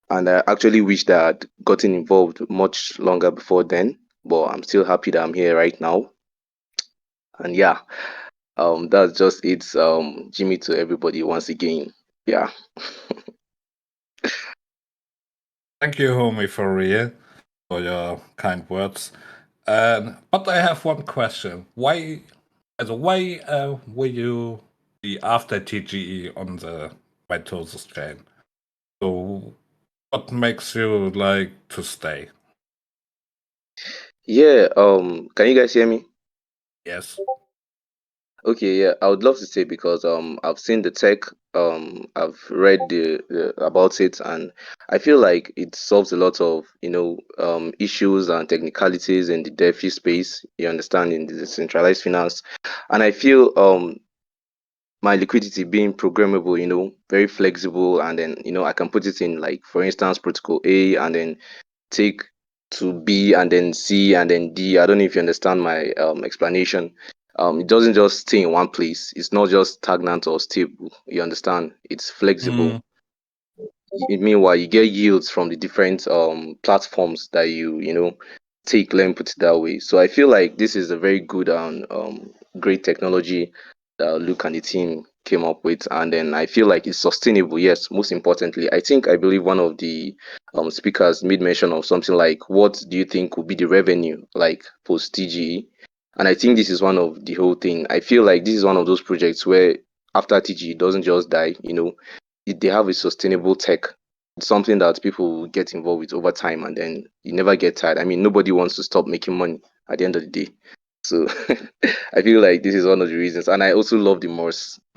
Speaker 9: And I actually wish that I'd gotten involved much longer before then, but I'm still happy that I'm here right now. And yeah, that's just it. Jimmy to everybody once again. Yeah.
Speaker 1: Thank you, Homie, for real, for your kind words. But I have one question. Why will you be after TGE on the mitosis chain? So, what makes you like to stay?
Speaker 9: Yeah, can you guys hear me?
Speaker 1: Yes.
Speaker 9: Okay, yeah, I would love to say because I've seen the tech, I've read the about it, and I feel like it solves a lot of issues and technicalities in the DeFi space. You understand, in the decentralized finance, and I feel my liquidity being programmable, very flexible, and then I can put it in, like, for instance, protocol A, and then take to B, and then C, and then D. I don't know if you understand my explanation. It doesn't just stay in one place. It's not just stagnant or stable. You understand? It's flexible.
Speaker 1: Mm,
Speaker 9: Meanwhile, you get yields from the different platforms that you take. Let me put it that way. So I feel like this is a very good and great technology that Luke and the team came up with, and then I feel like it's sustainable. Yes, most importantly, I believe one of the speakers made mention of something like, what do you think will be the revenue like post TGE? And I think this is one of the whole thing. I feel like this is one of those projects where after TGE it doesn't just die. They have a sustainable tech. It's something that people will get involved with over time, and then you never get tired. I mean, nobody wants to stop making money at the end of the day. So I feel like this is one of the reasons, and I also love the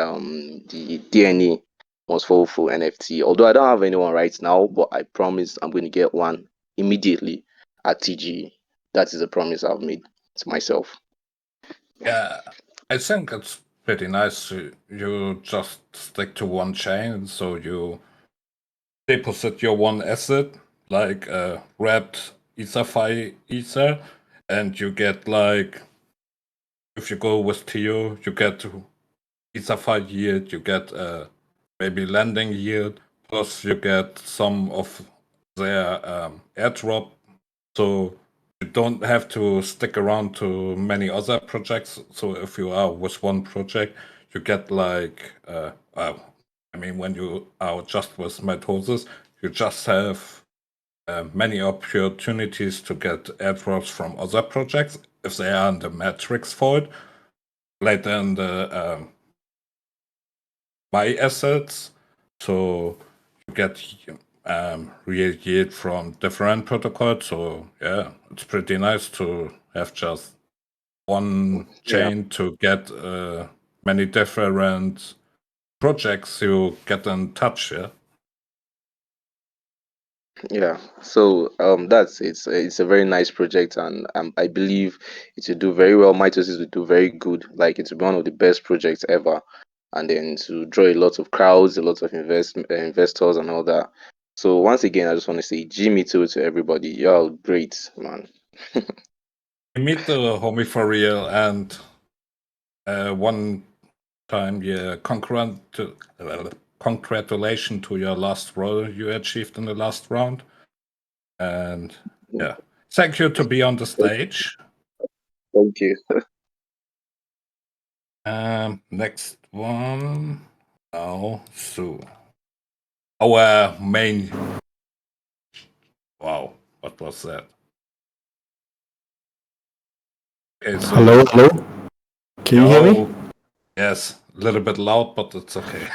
Speaker 9: DNA most powerful NFT. Although I don't have anyone right now, but I promise I'm going to get one immediately at TG. That is a promise I've made to myself.
Speaker 1: Yeah, I think it's pretty nice. You just stick to one chain, so you deposit your one asset, like wrapped EtherFi Ether, and you get like, if you go with TO, you get EtherFi yield, you get maybe lending yield, plus you get some of their airdrop. So you don't have to stick around to many other projects. So if you are with one project, you get like, when you are just with Mitosis, you just have many opportunities to get airdrops from other projects if they are in the metrics for it. Later in the my assets, so you get real yield from different protocols. So yeah, it's pretty nice to have just one
Speaker 9: Yeah.
Speaker 1: chain to get many different projects you get in touch. Yeah.
Speaker 9: Yeah, so that's it's a very nice project, and I believe it will do very well. Mitosis will do very good. Like it will be one of the best projects ever, and then to draw a lot of crowds, a lot of investors, and all that. So once again, I just want to say Jimmy too to everybody. Y'all great, man.
Speaker 1: We meet the homie for real, and one time, yeah, congratulations to your last role you achieved in the last round. And yeah, thank you to be on the stage.
Speaker 9: Thank you.
Speaker 1: Next one. Now, so our main. Wow, what was that? Okay, so
Speaker 10: Hello. Can you hear me?
Speaker 1: Yes, a little bit loud, but it's okay.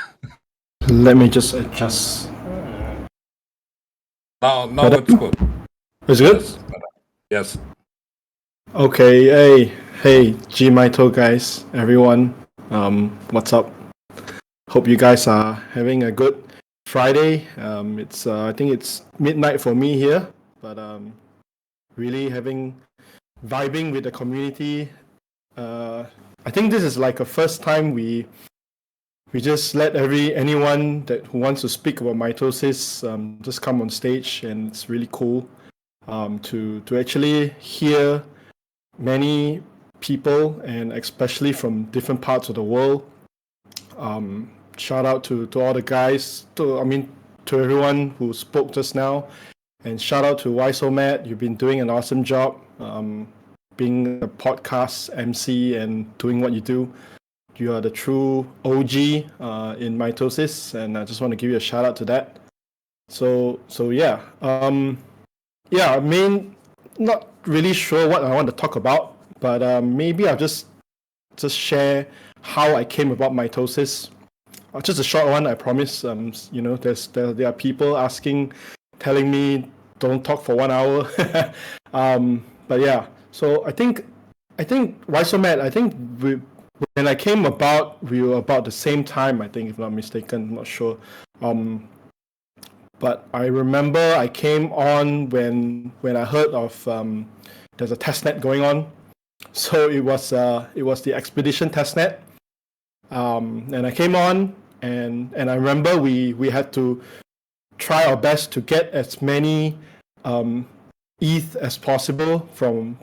Speaker 10: Let me just adjust.
Speaker 1: Now
Speaker 10: Better?
Speaker 1: it's good.
Speaker 10: It's good?
Speaker 1: Yes, better. Yes.
Speaker 10: Okay, hey, G Mito guys, everyone. What's up? Hope you guys are having a good Friday. It's I think it's midnight for me here, but really vibing with the community. I think this is like a first time we just let anyone who wants to speak about mitosis just come on stage, and it's really cool to actually hear many people, and especially from different parts of the world. Shout out to all the guys, to everyone who spoke just now, and shout out to Why So Mad. You've been doing an awesome job being a podcast MC and doing what you do. You are the true OG in mitosis, and I just want to give you a shout out to that. So yeah, I mean, not really sure what I want to talk about, but maybe I'll just share how I came about mitosis. Just a short one, I promise. There are people telling me don't talk for 1 hour. But yeah, so I think why so mad? I think when I came about, we were about the same time. I think, if I'm not mistaken, I'm not sure. But I remember I came on when I heard of there's a testnet going on. So it was the expedition testnet, and I came on, and I remember we had to try our best to get as many ETH as possible from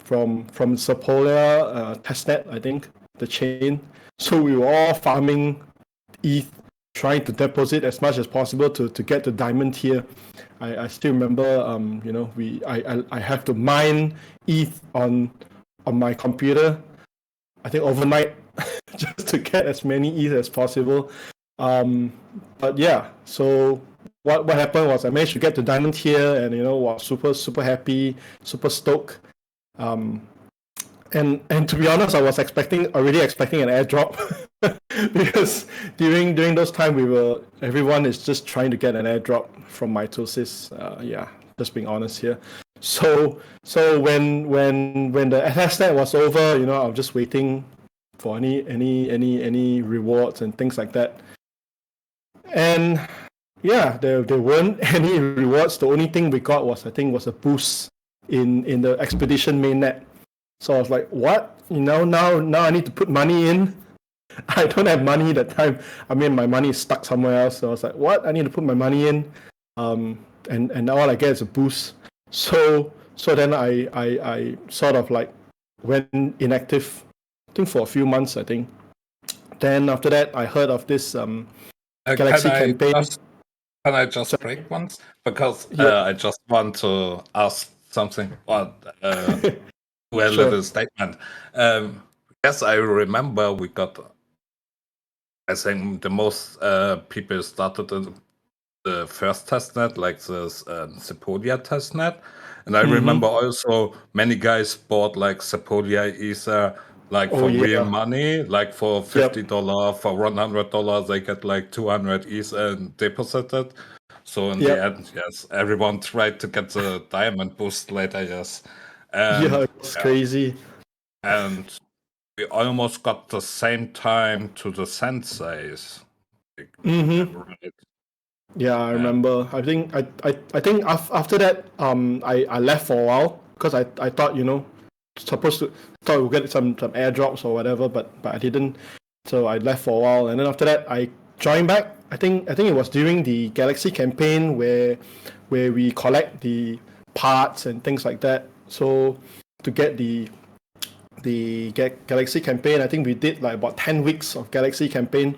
Speaker 10: Sepolia testnet, I think, the chain. So we were all farming ETH, trying to deposit as much as possible to get the diamond tier. I still remember, I have to mine ETH on my computer, I think overnight, just to get as many ETH as possible. But yeah, so what happened was I managed to get to diamond tier, and was super happy, super stoked. And to be honest, I was already expecting an airdrop because during those time everyone is just trying to get an airdrop from mitosis. Just being honest here. So when the testnet was over, I'm just waiting for any rewards and things like that. And yeah, there weren't any rewards. The only thing we got was, I think, was a boost in the expedition mainnet. So I was like, what? Now I need to put money in. I don't have money that time. I mean, my money is stuck somewhere else. So I was like, what? I need to put my money in. And all I get is a boost. So then I sort of like went inactive, I think for a few months, I think. Then after that, I heard of this Galaxy campaign.
Speaker 1: Can I just break once? Because
Speaker 10: Yeah.
Speaker 1: I just want to ask something. Well, a
Speaker 10: Sure.
Speaker 1: little statement. Yes, I remember we got. I think the most people started the first testnet, like the Sepolia testnet, and I remember also many guys bought like Sepolia Ether, like
Speaker 10: Oh
Speaker 1: for real
Speaker 10: yeah.
Speaker 1: money, like for
Speaker 10: Yep.
Speaker 1: $50, for $100, they get like 200 Ether and deposited. So in the
Speaker 10: Yep.
Speaker 1: end, yes, everyone tried to get the diamond boost later, yes, and
Speaker 10: Yeah, it's crazy.
Speaker 1: and we almost got the same time to the senseis. Right.
Speaker 10: Yeah, I
Speaker 1: And
Speaker 10: remember. I think after that, I left for a while because I thought, supposed to thought we'd get some airdrops or whatever, but I didn't. So I left for a while, and then after that I joined back. I think it was during the Galaxy campaign where we collect the parts and things like that. So to get the Galaxy campaign, I think we did like about 10 weeks of Galaxy campaign.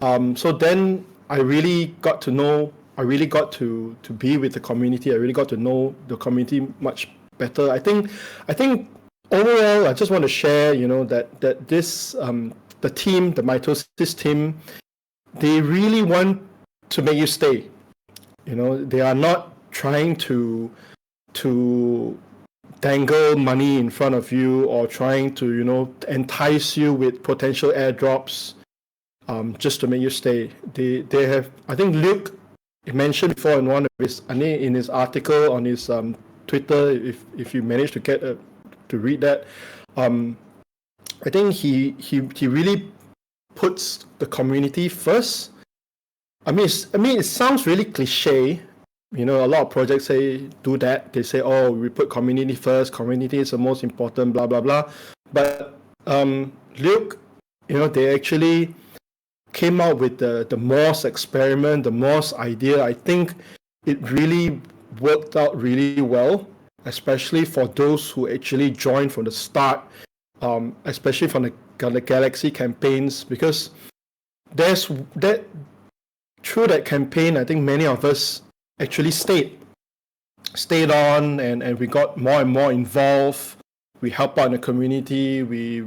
Speaker 10: So then I really got to know, I really got to be with the community. I really got to know the community much better. I think overall, I just want to share, that this the team, the Mitosis team, they really want to make you stay. They are not trying to dangle money in front of you or trying to entice you with potential airdrops, just to make you stay. They have, I think Luke mentioned before in one of his, I think in his article on his Twitter, if you manage to get to read that, I think he really puts the community first. I mean, it sounds really cliche. A lot of projects say do that. They say, "Oh, we put community first. Community is the most important." Blah blah blah. But Luke, they actually came out with the Morse experiment, the Morse idea. I think it really worked out really well, especially for those who actually joined from the start, especially from the Galaxy campaigns, because there's that through that campaign, I think many of us actually stayed on, and we got more and more involved. We helped out in the community. We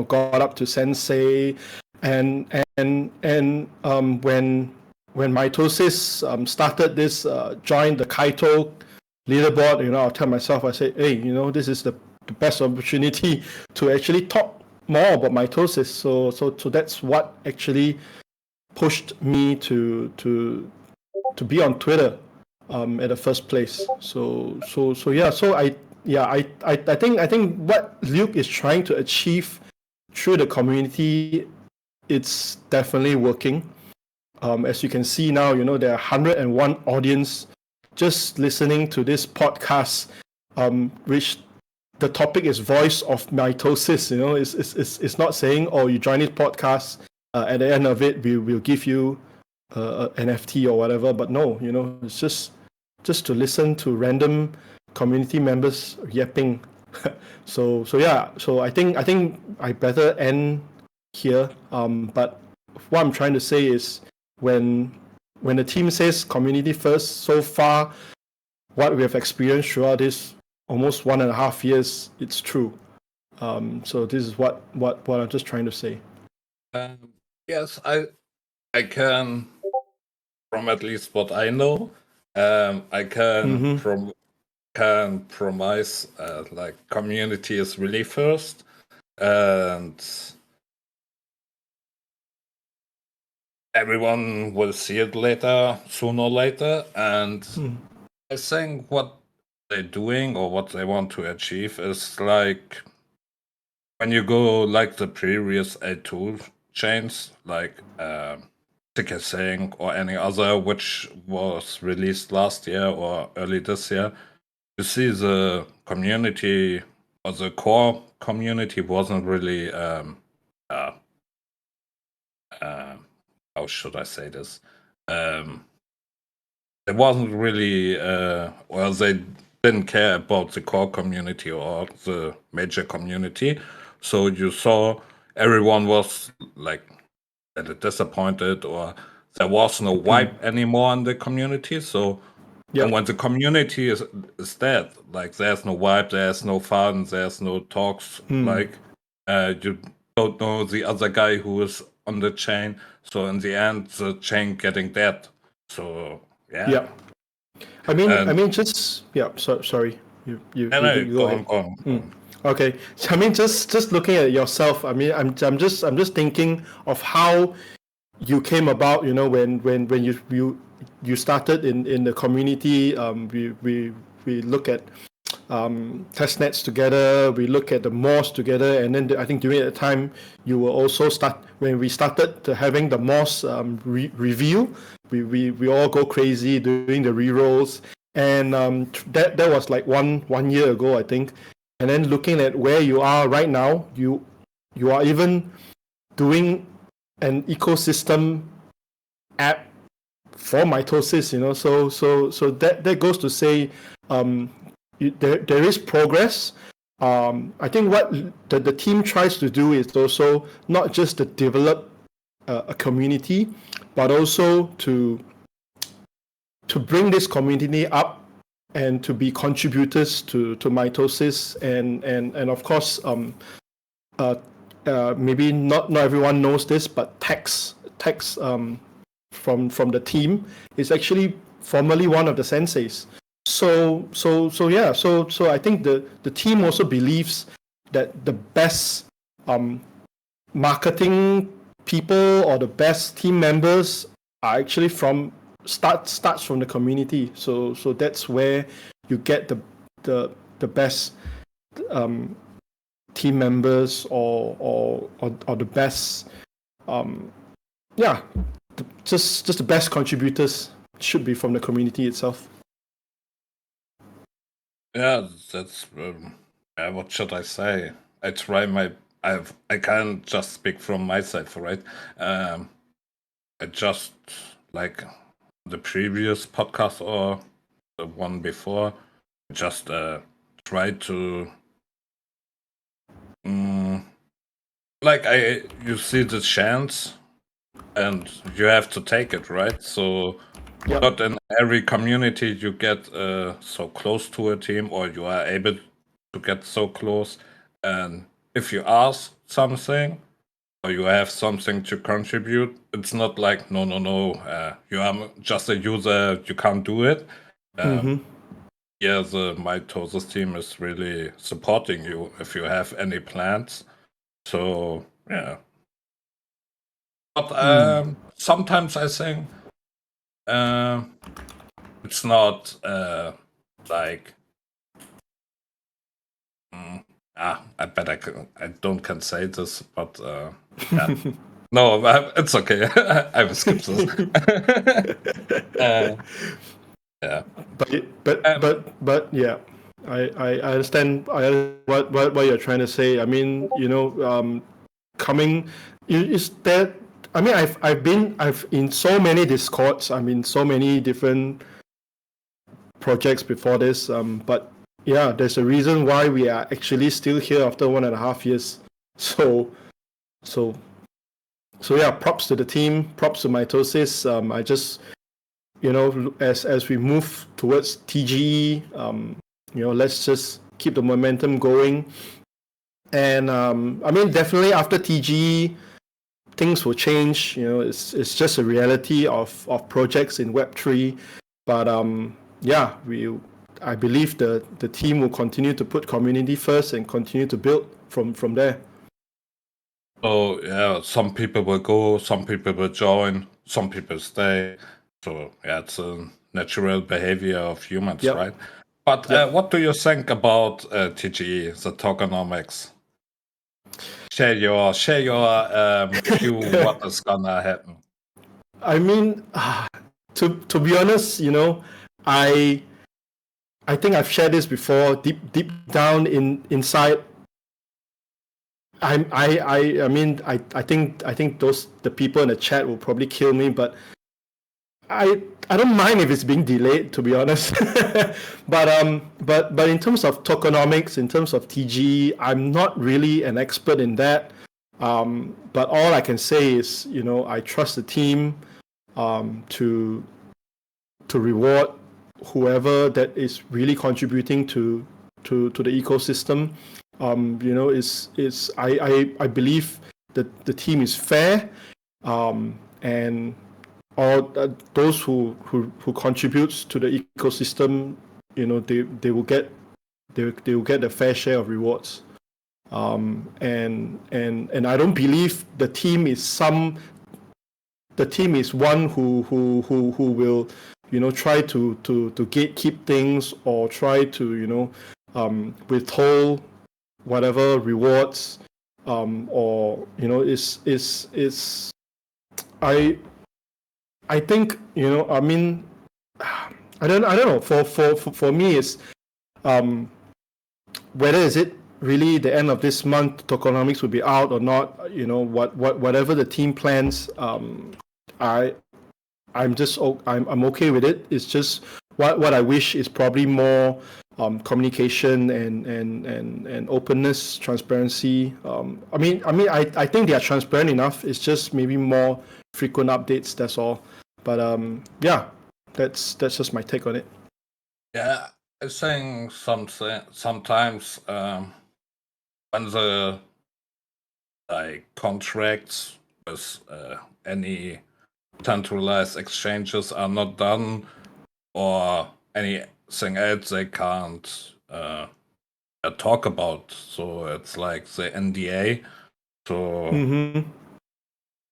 Speaker 10: got up to sensei, and when Mitosis started this, joined the Kaito leaderboard, I'll tell myself, I say, hey, this is the best opportunity to actually talk more about Mitosis. So that's what actually pushed me to be on Twitter at the first place. So yeah. So I think what Luke is trying to achieve through the community, it's definitely working. As you can see now, there are 101 audience just listening to this podcast, which the topic is voice of mitosis. It's not saying, oh, you join this podcast, at the end of it we'll give you NFT or whatever. But no, it's just to listen to random community members yapping. So yeah. So I think I better end here. But what I'm trying to say is, when the team says community first, so far what we have experienced throughout this almost 1.5 years, it's true. So this is what I'm just trying to say.
Speaker 1: yes, I can, from at least what I know, I can can promise like community is really first, and everyone will see it later, sooner or later. And I think what they're doing or what they want to achieve is like when you go like the previous A2 chains, like Ticketing or any other which was released last year or early this year, you see the community or the core community wasn't really how should I say this? It wasn't really well, they didn't care about the core community or the major community. So you saw everyone was like a little disappointed, or there was no vibe anymore in the community. So
Speaker 10: Yep.
Speaker 1: and when the community is dead, like there's no vibe, there's no fun, there's no talks, like you don't know the other guy who is on the chain. So in the end, the chain getting dead. So yeah.
Speaker 10: Yeah. I mean,
Speaker 1: And
Speaker 10: just yeah. Sorry, you
Speaker 1: no,
Speaker 10: you go ahead.
Speaker 1: go on.
Speaker 10: Okay, so I mean, just looking at yourself. I mean, I'm just thinking of how you came about. You know, when you started in the community. We look at test nets together. We look at the MOS together, and then I think during that time you were also when we started to having the MOS review. We all go crazy doing the rerolls, and that was like one year ago, I think. And then looking at where you are right now, you are even doing an ecosystem app for mitosis, you know. So that goes to say there is progress. I think what the team tries to do is also not just to develop a community, but also to bring this community up and to be contributors to mitosis, and of course maybe not everyone knows this, but Tex from the team is actually formerly one of the senseis. So yeah. So I think the team also believes that the best marketing people or the best team members are actually starts from the community. So that's where you get the best team members or the best just the best contributors should be from the community itself.
Speaker 1: Yeah, that's what should I say? I try my. I can't just speak from my side for it. I just like the previous podcast or the one before, just try to like you see the chance and you have to take it, right? So
Speaker 10: Yep.
Speaker 1: not in every community you get so close to a team, or you are able to get so close. And if you ask something or you have something to contribute, it's not like no, you are just a user, you can't do it. Yeah, the Mitosis team is really supporting you if you have any plans. So yeah. But sometimes I think it's not like I bet I don't can say this, but yeah. No, it's okay. I will skip this. Yeah.
Speaker 10: But yeah, I understand. What you're trying to say. I mean, you know, coming is that. I mean, I've in so many discords. I'm in so many different projects before this. But yeah, there's a reason why we are actually still here after 1.5 years. So yeah, props to the team, props to Mitosis. I just, you know, as we move towards TGE, you know, let's just keep the momentum going. And I mean, definitely after TGE, things will change. You know, it's just a reality of projects in Web3. But yeah, I believe the team will continue to put community first and continue to build from there.
Speaker 1: So yeah, some people will go, some people will join, some people stay. So yeah, it's a natural behavior of humans,
Speaker 10: Yep.
Speaker 1: right? But
Speaker 10: Yeah.
Speaker 1: what do you think about TGE, the tokenomics? Share your view. What is gonna happen?
Speaker 10: I mean, to be honest, I think I've shared this before. Deep down inside, I think the people in the chat will probably kill me, but I don't mind if it's being delayed, to be honest. but in terms of tokenomics, in terms of TG, I'm not really an expert in that. But all I can say is, I trust the team to reward whoever that is really contributing to the ecosystem. Is I believe that the team is fair, and all those who contributes to the ecosystem, they will get they will get a fair share of rewards. And I don't believe the team is one who will try to gatekeep things or try to withhold whatever rewards, or is I think I mean I don't know, for me it's whether is it really the end of this month tokenomics will be out or not, whatever the team plans, I I'm okay with it. It's just what I wish is probably more communication and openness, transparency. I think they are transparent enough. It's just maybe more frequent updates. That's all. But yeah, that's just my take on it.
Speaker 1: Yeah, I think sometimes when the contracts with any centralized exchanges are not done, or anything else they can't talk about. So it's like the NDA. So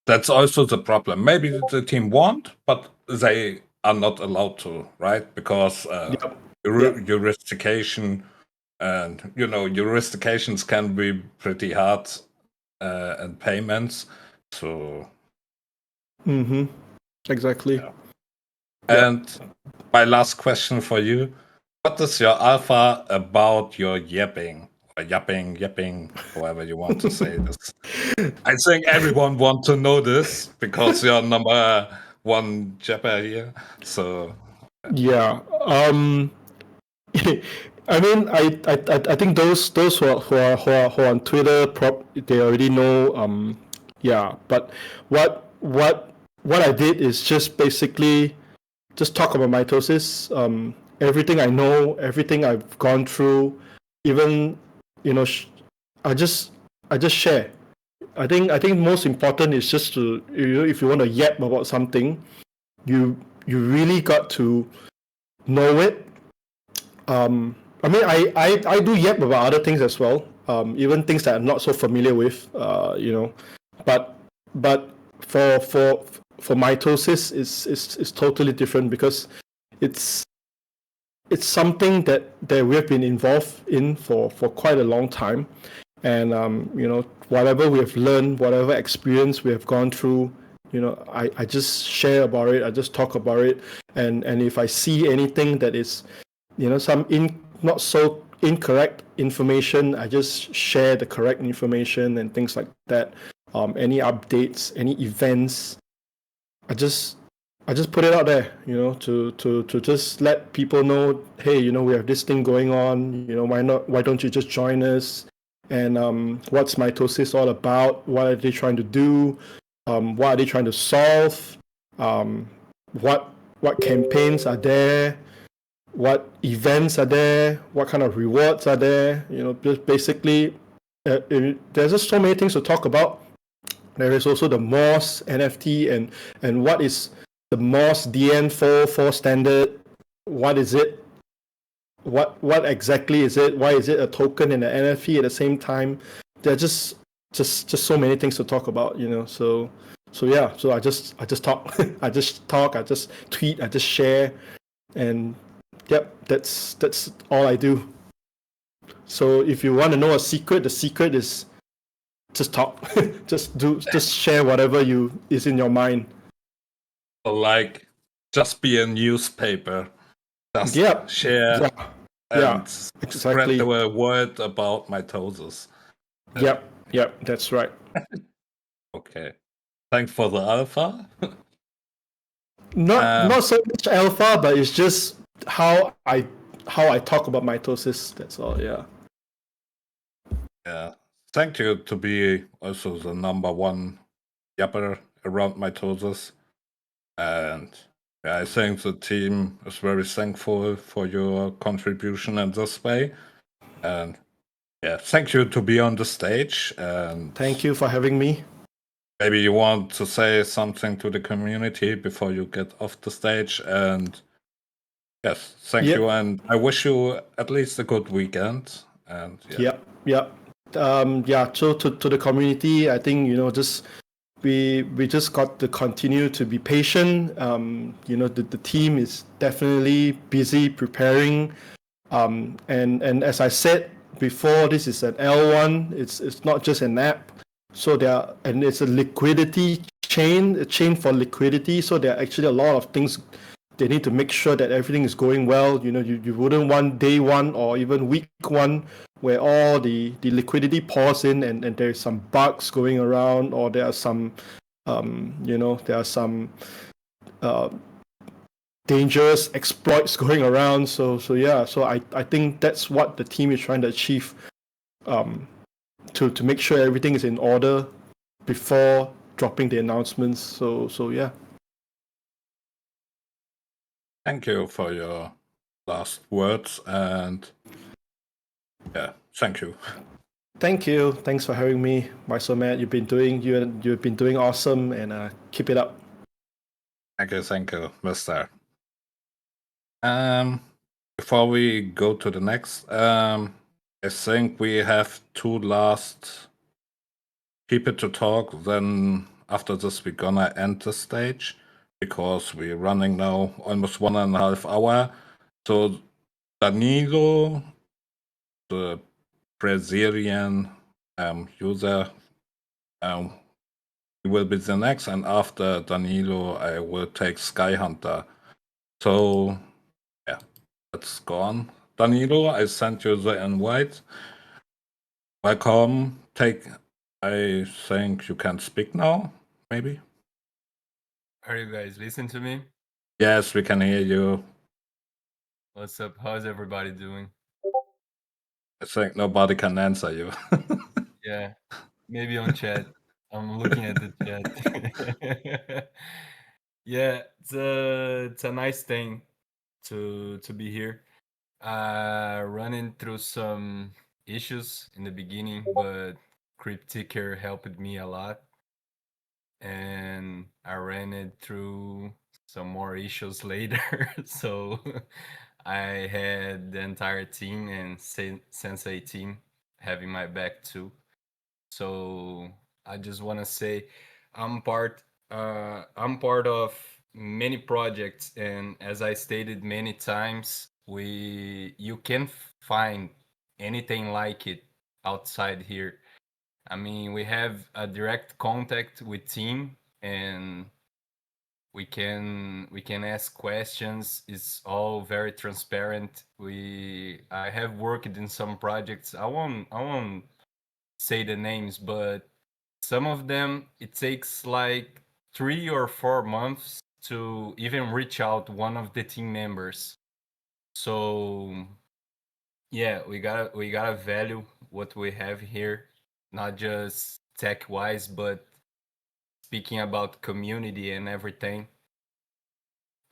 Speaker 1: that's also the problem. Maybe the team want, but they are not allowed to, right? Because jurisdiction, and jurisdictions can be pretty hard, and payments. So
Speaker 10: exactly.
Speaker 1: Yeah. And my last question for you: what is your alpha about your yapping, or yapping, however you want to say this? I think everyone wants to know this because you're number one japper here. So
Speaker 10: Yeah. I mean, I think those who are on Twitter, they already know. Yeah, but what I did is just basically just talk about mitosis. Everything I know, everything I've gone through, even I just share. I think most important is just to if you want to yap about something, you really got to know it. I do yap about other things as well, even things that I'm not so familiar with, but for mitosis is totally different because it's something that we've been involved in for quite a long time, and whatever we have learned, whatever experience we have gone through, I just share about it, I just talk about it, and if I see anything that is some not so incorrect information, I just share the correct information and things like that. Any updates, any events, I just put it out there, to just let people know, hey, we have this thing going on, why don't you just join us? And what's mitosis all about? What are they trying to do? What are they trying to solve? What campaigns are there? What events are there? What kind of rewards are there? Just basically, there's just so many things to talk about. There is also the MOS NFT and what is the MOS DN4 standard? What is it? What exactly is it? Why is it a token and an NFT at the same time? There are just so many things to talk about, So yeah, so I just talk, I just talk, I just tweet, I just share, and Yep, that's all I do. So if you want to know a secret, the secret is just talk. just share whatever is in your mind.
Speaker 1: Like, just be a newspaper. Just
Speaker 10: Yep.
Speaker 1: share
Speaker 10: Yeah.
Speaker 1: and
Speaker 10: Yeah.
Speaker 1: spread the
Speaker 10: Exactly.
Speaker 1: word about mitosis.
Speaker 10: Yep. Yep. That's right.
Speaker 1: Okay. Thanks for the alpha.
Speaker 10: Not so much alpha, but it's just how I talk about mitosis. That's all. Yeah.
Speaker 1: Yeah. Thank you to be also the number one yapper around mitosis. And yeah, I think the team is very thankful for your contribution in this way. And yeah, thank you to be on the stage. And
Speaker 10: Thank you for having me.
Speaker 1: maybe you want to say something to the community before you get off the stage. And yes, thank
Speaker 10: Yep.
Speaker 1: you. And I wish you at least a good weekend. And yeah.
Speaker 10: Yep. Yep. Yeah. So to the community, I think just we just got to continue to be patient. The team is definitely busy preparing. And as I said before, this is an L1. It's not just an app. So and it's a liquidity chain, a chain for liquidity. So there are actually a lot of things they need to make sure that everything is going well. You wouldn't want day one or even week one where all the liquidity pours in and there's some bugs going around, or there are some uh, dangerous exploits going around. So yeah, so I think that's what the team is trying to achieve, to make sure everything is in order before dropping the announcements. So yeah.
Speaker 1: Thank you for your last words. And yeah, thank you.
Speaker 10: Thank you. Thanks for having me, Marcel Matt. You've been doing awesome, and keep it up.
Speaker 1: Thank you, Mister. Before we go to the next, I think we have two last people to talk. Then after this, we're gonna end the stage because we're running now almost 1.5 hours. So Danilo, the Brazilian user, he will be the next, and after Danilo, I will take Sky Hunter. So yeah, let's go on. Danilo, I sent you the invite. Welcome. I think you can speak now, maybe?
Speaker 11: Are you guys listening to me?
Speaker 1: Yes, we can hear you.
Speaker 11: What's up? How's everybody doing?
Speaker 1: I think nobody can answer you.
Speaker 11: Yeah, maybe on chat. I'm looking at the chat. Yeah, it's a nice thing to be here. Running through some issues in the beginning, but Crypticker helped me a lot, and I ran it through some more issues later. So I had the entire team and Sensei team having my back too. So I just want to say I'm part I'm part of many projects, and as I stated many times, you can find anything like it outside here. I mean, we have a direct contact with team, and we can ask questions. It's all very transparent. I have worked in some projects. I won't say the names, but some of them it takes like 3 or 4 months to even reach out one of the team members. So yeah, we gotta value what we have here, not just tech wise, but speaking about community and everything.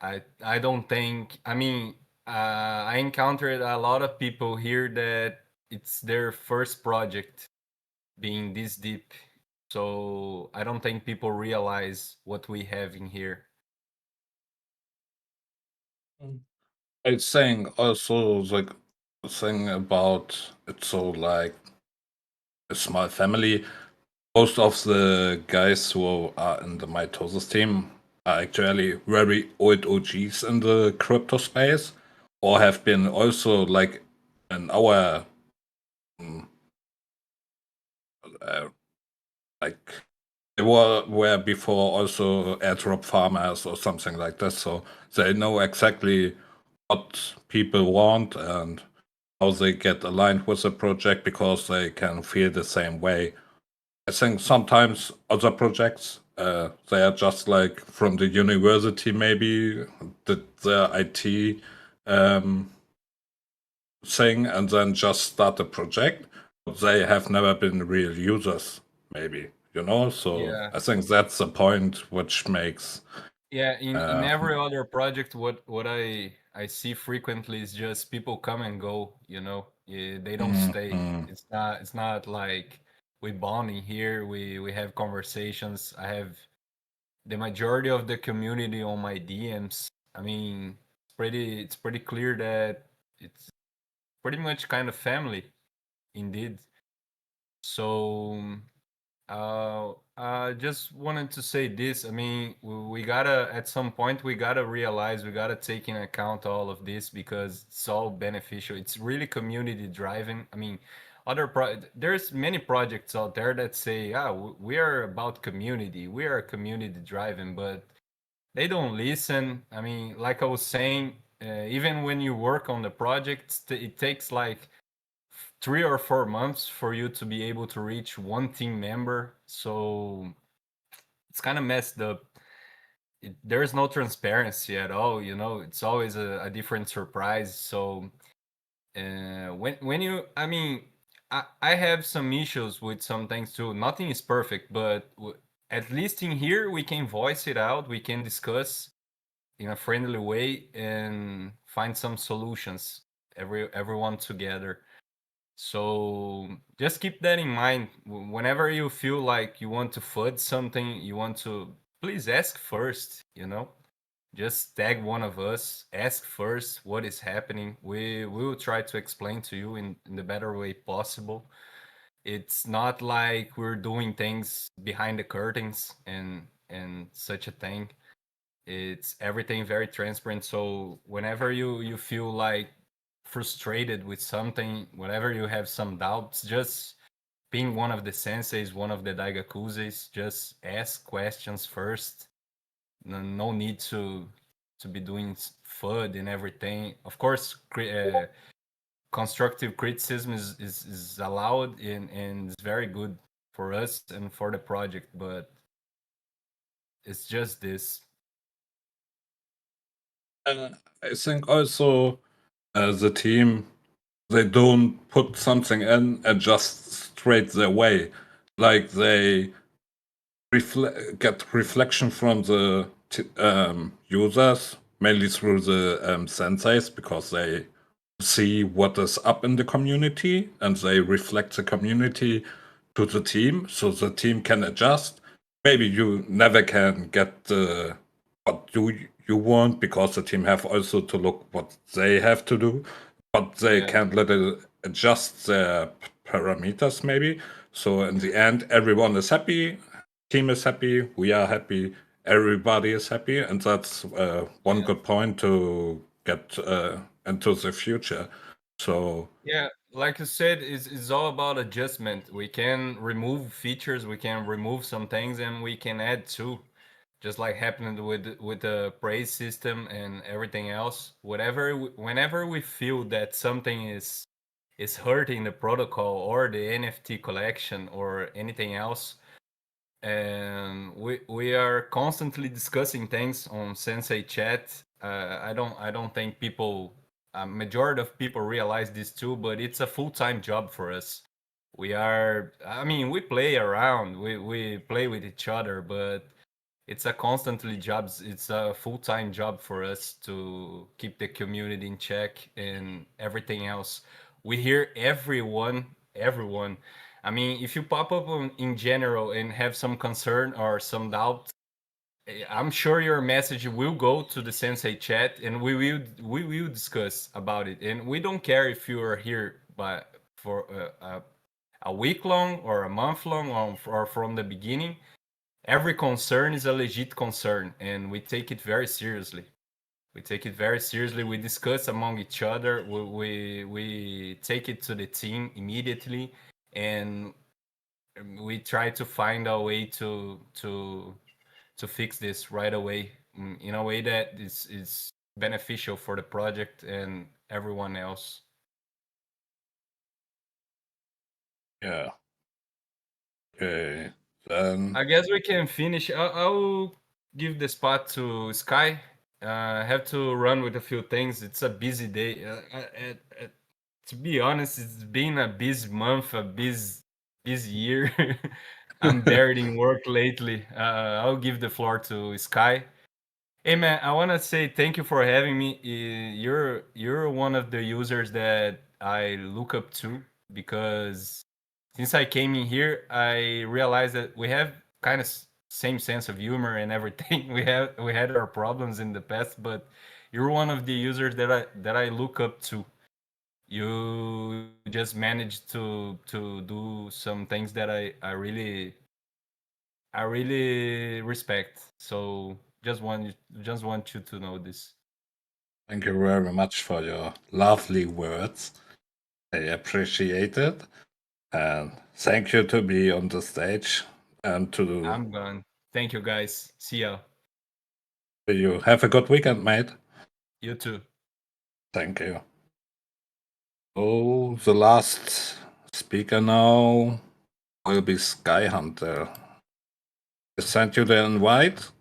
Speaker 11: I don't think. I mean, I encountered a lot of people here that it's their first project being this deep. So I don't think people realize what we have in here.
Speaker 1: I think also like the thing about it's so like a small family. Most of the guys who are in the mitosis team are actually very old OGs in the crypto space. or have been also like in our mm, uh, like they were before also airdrop farmers or something like this, so they know exactly what people want and how they get aligned with the project because they can feel the same way. I think sometimes other projects they are just like from the university maybe did their IT um, thing and then just start a project. But they have never been real users, maybe, you know? So
Speaker 11: Yeah.
Speaker 1: I think that's the point which makes.
Speaker 11: Yeah, in
Speaker 1: Uh,
Speaker 11: every other project, what I see frequently is just people come and go. Yeah, they don't stay.
Speaker 1: mm,
Speaker 11: It's not like we bonding here. We have conversations. I have the majority of the community on my DMs. I mean, it's pretty clear that it's pretty much kind of family, indeed. So I just wanted to say this. I mean, we gotta, at some point, we gotta realize, we gotta take in account all of this because it's all beneficial. It's really community driving. I mean, there's many projects out there that say, we are about community, we are community driving, but they don't listen. I mean, like I was saying, even when you work on the project, it takes like 3 or 4 months for you to be able to reach one team member. So it's kind of messed up. There's no transparency at all. It's always a different surprise. So when you, I mean, I have some issues with some things too. Nothing is perfect, but at least in here we can voice it out. We can discuss in a friendly way and find some solutions. Everyone together. So just keep that in mind. Whenever you feel like you want to FUD something, you want to, please ask first. Just tag one of us, ask first what is happening. We will try to explain to you in the better way possible. It's not like we're doing things behind the curtains and such a thing. It's everything very transparent. So whenever you feel like frustrated with something, whenever you have some doubts, just being one of the senseis, one of the daigakuses, just ask questions first. No need to be doing FUD and everything. Of course, constructive criticism is allowed and is very good for us and for the project, but it's just this.
Speaker 1: I think also the team they don't put something in and just straight their way, like they get reflection from the users, mainly through the senseis, because they see what is up in the community and they reflect the community to the team so the team can adjust. Maybe you never can get what do you want because the team have also to look what they have to do, but they
Speaker 11: Yeah.
Speaker 1: can little adjust their parameters maybe. So in the end, everyone is happy, team is happy, we are happy, everybody is happy, and that's one
Speaker 11: Yeah.
Speaker 1: good point to get into the future. So
Speaker 11: Yeah, like you said, it's all about adjustment. We can remove features, we can remove some things, and we can add too. Just like happened with the praise system and everything else. Whenever we feel that something is hurting the protocol or the NFT collection or anything else, and we are constantly discussing things on Sensei Chat. I don't think people, a majority of people realize this too, but it's a full-time job for us. I mean, we play around, we play with each other, but it's a full-time job for us to keep the community in check and everything else. We hear everyone. I mean, if you pop up in general and have some concern or some doubt, I'm sure your message will go to the Sensei chat and we will discuss about it. And we don't care if you are here for a week long or a month long or from the beginning. Every concern is a legit concern and we take it very seriously. We take it very seriously. We discuss among each other. We take it to the team immediately, and we try to find a way to fix this right away, in a way that is beneficial for the project and everyone else.
Speaker 1: Yeah. Okay. Then
Speaker 11: I guess we can finish. I'll give the spot to Sky. I have to run with a few things. It's a busy day. To be honest, it's been a busy month, a busy year. I'm buried in work lately. I'll give the floor to Sky. Hey man, I want to say thank you for having me. You're one of the users that I look up to, because since I came in here, I realized that we have kind of same sense of humor and everything. We had our problems in the past, but you're one of the users that I look up to. You just managed to do some things that I really respect. So just want you to know this.
Speaker 1: thank you very much for your lovely words. I appreciate it. And thank you to be on the stage and to
Speaker 11: I'm gone. Thank you guys. See ya.
Speaker 1: you. Have a good weekend, mate.
Speaker 11: You too.
Speaker 1: Thank you. Oh, the last speaker now will be Sky Hunter. I sent you the invite.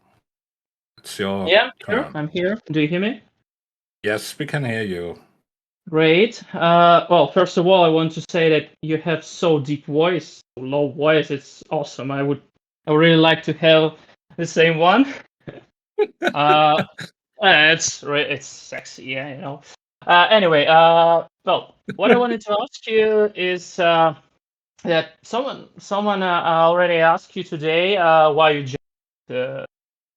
Speaker 1: It's your
Speaker 12: Yeah, I'm here.
Speaker 1: turn.
Speaker 12: I'm here. Do you hear me?
Speaker 1: Yes, we can hear you.
Speaker 12: Great. Well, first of all, I want to say that you have so deep voice, so low voice. It's awesome. I would really like to have the same one. uh, it's sexy, yeah, you know. Anyway, well, what I wanted to ask you is that someone already asked you today why you joined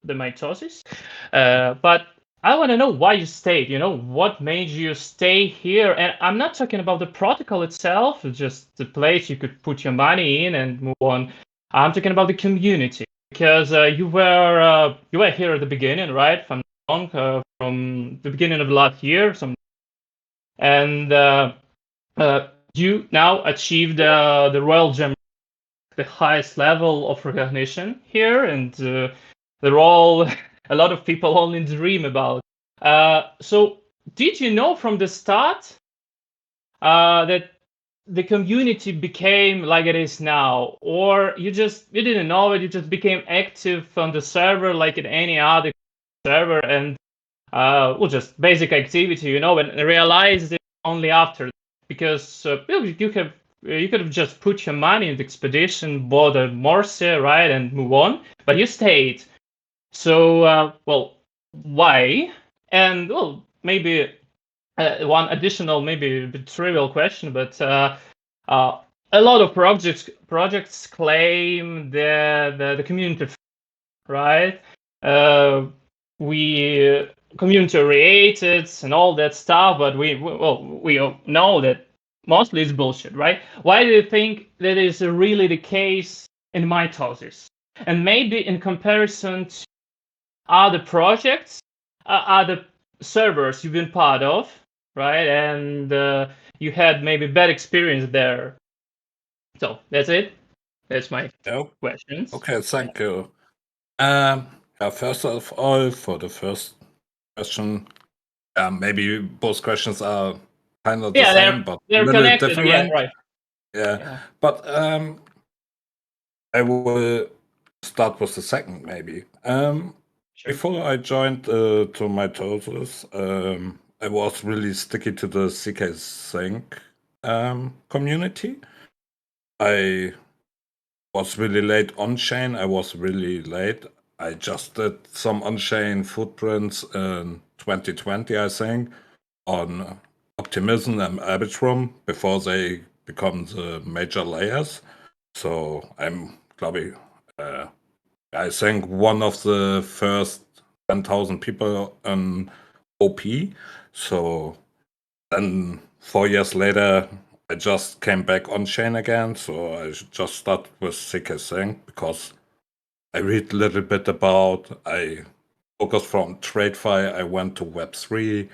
Speaker 12: the mitosis. But I want to know why you stayed. You know, what made you stay here? And I'm not talking about the protocol itself, just the place you could put your money in and move on. I'm talking about the community, because you were here at the beginning, right? If I'm not wrong, from the beginning of last year, and you now achieved the Royal Gem, the highest level of recognition here, and they're all a lot of people only dream about. So, did you know from the start that the community became like it is now, or you didn't know it? You just became active on the server like in any other server, and well, just basic activity, you know, and realized it only after, because you could have just put your money in the expedition, bought a Morse, right, and move on, but you stayed. So, well, why? And well, maybe one additional, maybe a bit trivial question, but a lot of projects claim the community, right? Uh, we community oriented and all that stuff, but we all know that mostly it's bullshit, right? Why do you think that is really the case in mitosis? And maybe in comparison to other projects, other servers you've been part of, right? And you had maybe bad experience there. So that's it. That's my
Speaker 1: Oh,
Speaker 12: questions.
Speaker 1: okay, thank you. First of all, for the first question, maybe both questions are kind of the
Speaker 12: Yeah,
Speaker 1: same, but a
Speaker 12: they're
Speaker 1: little
Speaker 12: connected. Yeah,
Speaker 1: different.
Speaker 12: right.
Speaker 1: Yeah,
Speaker 12: Yeah,
Speaker 1: but I will start with the second, maybe.
Speaker 12: sure.
Speaker 1: Before I joined to Mitosis, I was really sticky to the CK Sync community. I was really late on chain. I was really late. I just did some on-chain footprints in 2020, I think, on Optimism and Arbitrum before they become the major layers. So I'm probably, I think, one of the first 10,000 people on OP. So then 4 years later, I just came back on chain again. So I just started with CK Sync because I read a little bit about, I focus from TradeFi, I went to Web3,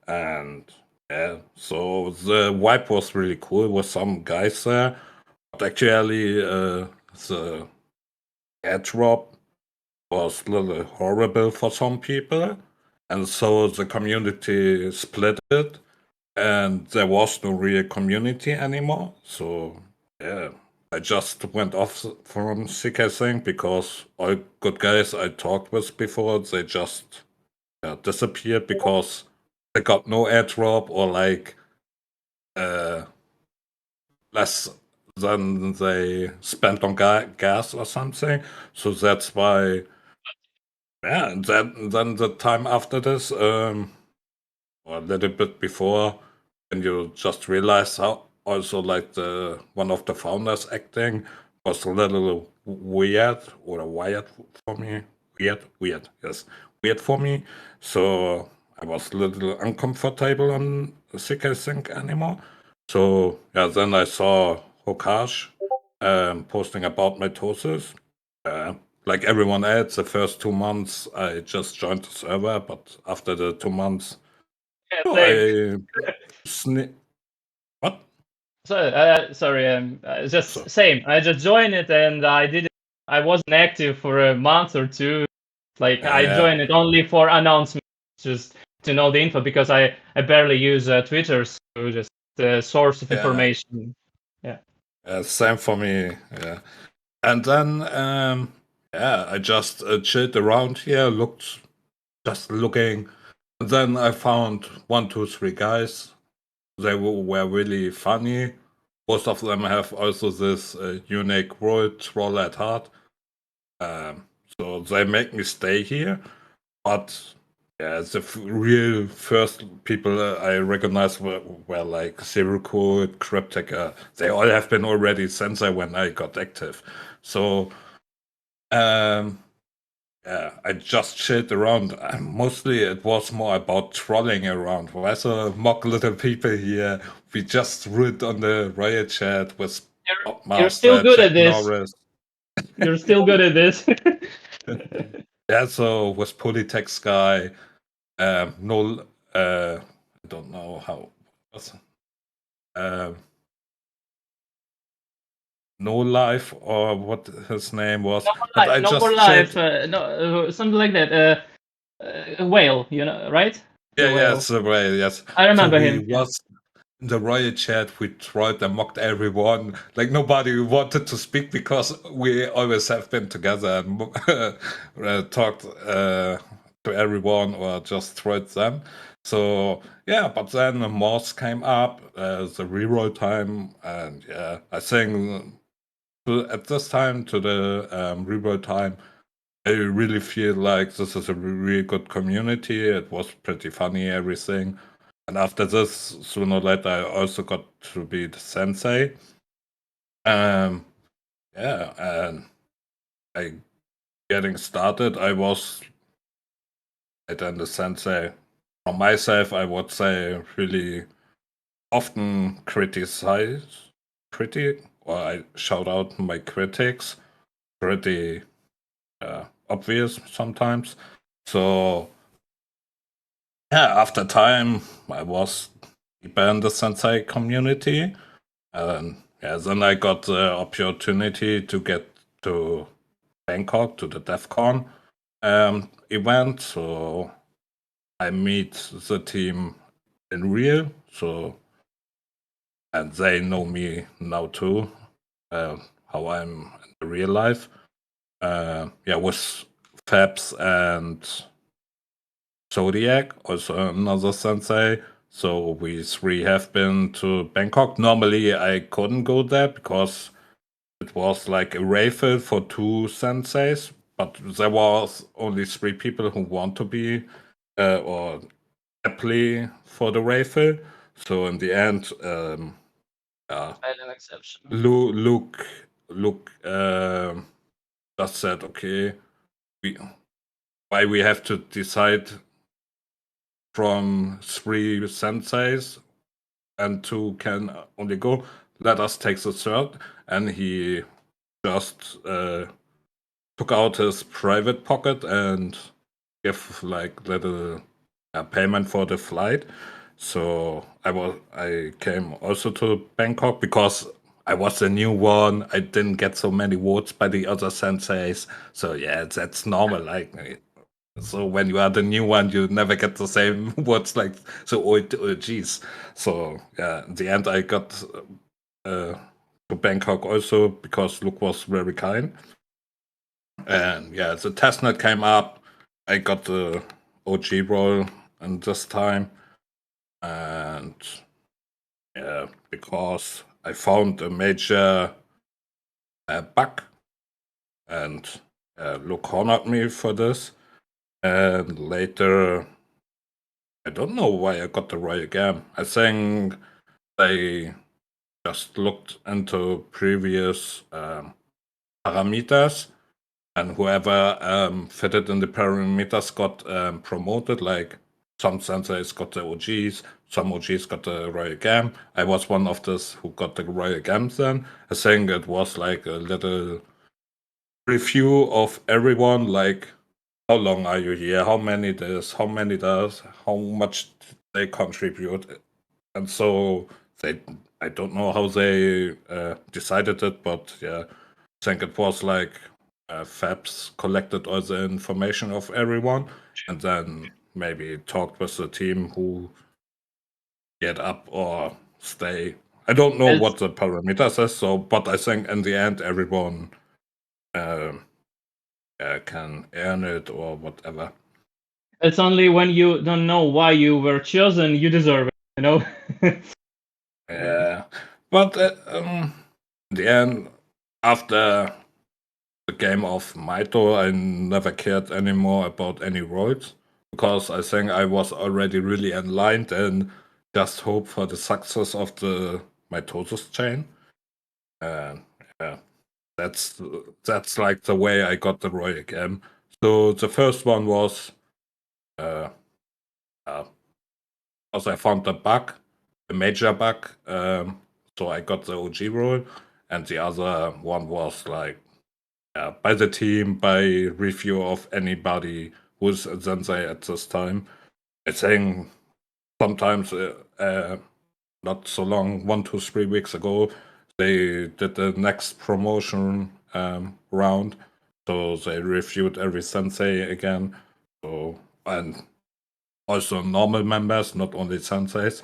Speaker 1: and yeah, so the vibe was really cool with some guys there. But actually, the airdrop was a little horrible for some people, and so the community split it, and there was no real community anymore. So yeah, I just went off from CK Sync because all good guys I talked with before, they just disappeared because they got no airdrop or like less than they spent on gas or something. So that's why, yeah. And then the time after this, or a little bit before, when you just realize how also like the one of the founders acting was a little weird or wired for me. Weird, yes, weird for me. So I was a little uncomfortable on CK Sync anymore. So yeah, then I saw Hokash posting about mitosis. Like everyone else, the first 2 months I just joined the server, but after the 2 months,
Speaker 12: Yeah,
Speaker 1: oh,
Speaker 12: same.
Speaker 1: what?
Speaker 12: Sorry,
Speaker 1: So
Speaker 12: just same. I just joined it and I wasn't active for a month or two. Like I
Speaker 1: yeah,
Speaker 12: joined it only for announcements, just to know the info because I barely use Twitter, so just the source of
Speaker 1: yeah,
Speaker 12: information. Yeah.
Speaker 1: same for me. Yeah, and then yeah, I just chilled around here, just looking. And then I found one, two, three guys. They were really funny. Most of them have also this unique world troll at heart. So they make me stay here. But yeah, the real first people I recognized were like Zero Code, Cryptic. They all have been already since when I got active. So um, yeah, I just chilled around. Mostly it was more about trolling around. Where's a mock little people here? We just root on the Riot chat with
Speaker 12: You're still
Speaker 1: Master,
Speaker 12: good at
Speaker 1: Jack
Speaker 12: this.
Speaker 1: Norris.
Speaker 12: You're still good at this.
Speaker 1: Yeah, so with Polytex guy, no, I don't know how. Um, no life or what his name was, but I
Speaker 12: No more
Speaker 1: just
Speaker 12: life.
Speaker 1: chilled.
Speaker 12: No, something like that. Whale, right?
Speaker 1: Yeah,
Speaker 12: The whale.
Speaker 1: yes, right, yes.
Speaker 12: I
Speaker 1: So
Speaker 12: remember
Speaker 1: we
Speaker 12: him. Yeah.
Speaker 1: was in the riot chat. We tried and mocked everyone. Like nobody wanted to speak because we always have been together and talked to everyone or just trolled them. So yeah, but then Morse came up, the reroll time, and yeah, I think at this time to the reroll time, I really feel like this is a really good community. It was pretty funny, everything. And after this, sooner or later, I also got to be the sensei. Um, yeah, and I getting started, I was then the sensei. For myself, I would say really often or I shout out my critics, pretty obvious sometimes. So yeah, after time, I was deeper in the sensei community. And yeah, then I got the opportunity to get to Bangkok to the DEF CON event. So I meet the team in real. So, and they know me now too, how I'm in the real life. Yeah, with Fabs and Zodiac, also another sensei. So we three have been to Bangkok. Normally I couldn't go there because it was like a raffle for two senseis, but there was only three people who want to be or apply for the raffle. So in the end,
Speaker 12: An exception.
Speaker 1: Luke just said, okay, why we have to decide from three senseis and two can only go. Let us take the third, and he just took out his private pocket and give like little payment for the flight. So I came also to Bangkok because I was the new one. I didn't get so many votes by the other senseis. So yeah, that's normal. Like so when you are the new one, you never get the same votes like the old OGs. So yeah, in the end I got to Bangkok also because Luke was very kind. And yeah, the testnet came up. I got the OG role and this time. And yeah, because I found a major bug and Luke cornered me for this. And later, I don't know why I got the right again. I think they just looked into previous parameters, and whoever fitted in the parameters got promoted. Like some senseis got the OGs, some OGs got the Royal Gam. I was one of those who got the Royal Gams then. I think it was like a little review of everyone, like how long are you here, how many this, how many does, how much they contribute. And so I don't know how they decided it, but yeah, I think it was like Fabs collected all the information of everyone and then maybe talked with the team who get up or stay. I don't know
Speaker 12: It's
Speaker 1: what the parameters is, so but I think in the end everyone uh, can earn it or whatever.
Speaker 12: it's only when you don't know why you were chosen, you deserve it, you know?
Speaker 1: Yeah, but in the end, after the game of Mito, I never cared anymore about any roles because I think I was already really aligned and just hope for the success of the Mitosis chain. And yeah, that's like the way I got the Royal game. So the first one was uh, because I found the bug, a major bug. So I got the OG role, and the other one was like by the team, by review of anybody who's a sensei at this time. I think sometimes not so long, 1 to 3 weeks ago, they did the next promotion round. So they reviewed every sensei again. So and also normal members, not only senseis.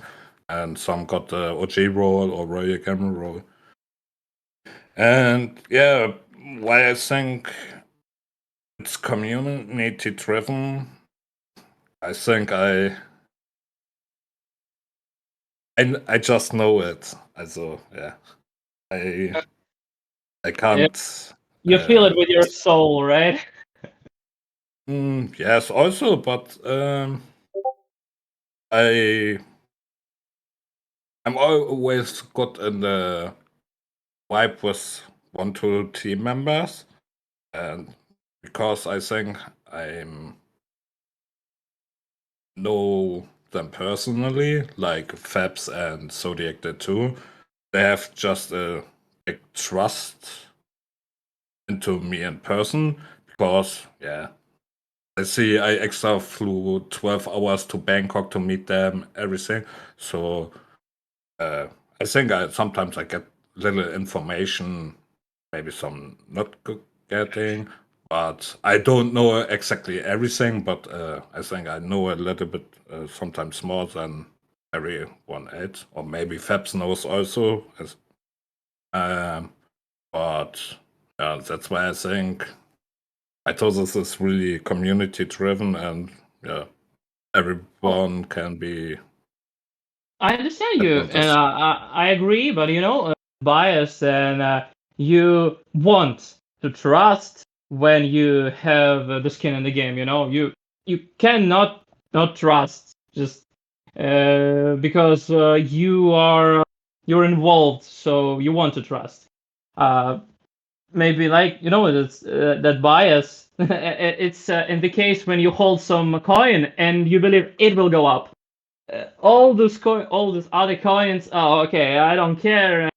Speaker 1: And some got the OG role or Royal Gamma role. And yeah, why I think it's community driven. I think I just know it. Also yeah, I I
Speaker 12: Yeah,
Speaker 1: can't.
Speaker 12: you feel it with your soul, right?
Speaker 1: Yes, also, but I I'm always good in the vibe with 1 2 team members, and because I think I'm know them personally, like Fabs and Zodiac did too. They have just a big trust into me in person because yeah, I see I extra flew 12 hours to Bangkok to meet them, everything. So I think sometimes I get little information, maybe some not good getting, but I don't know exactly everything. But I think I know a little bit, sometimes more than everyone else, or maybe Fabs knows also. Um, but yeah, that's why I think I thought this is really community driven, and yeah,
Speaker 12: Oh,
Speaker 1: everyone can be
Speaker 12: I understand you,
Speaker 1: on
Speaker 12: and
Speaker 1: this.
Speaker 12: I agree, but you know, bias, and you want to trust when you have the skin in the game. You know, you cannot not trust just because you're involved, so you want to trust. Uh, Maybe like you know it's that bias. It's in the case when you hold some coin and you believe it will go up. All those other coins. Oh, okay, I don't care.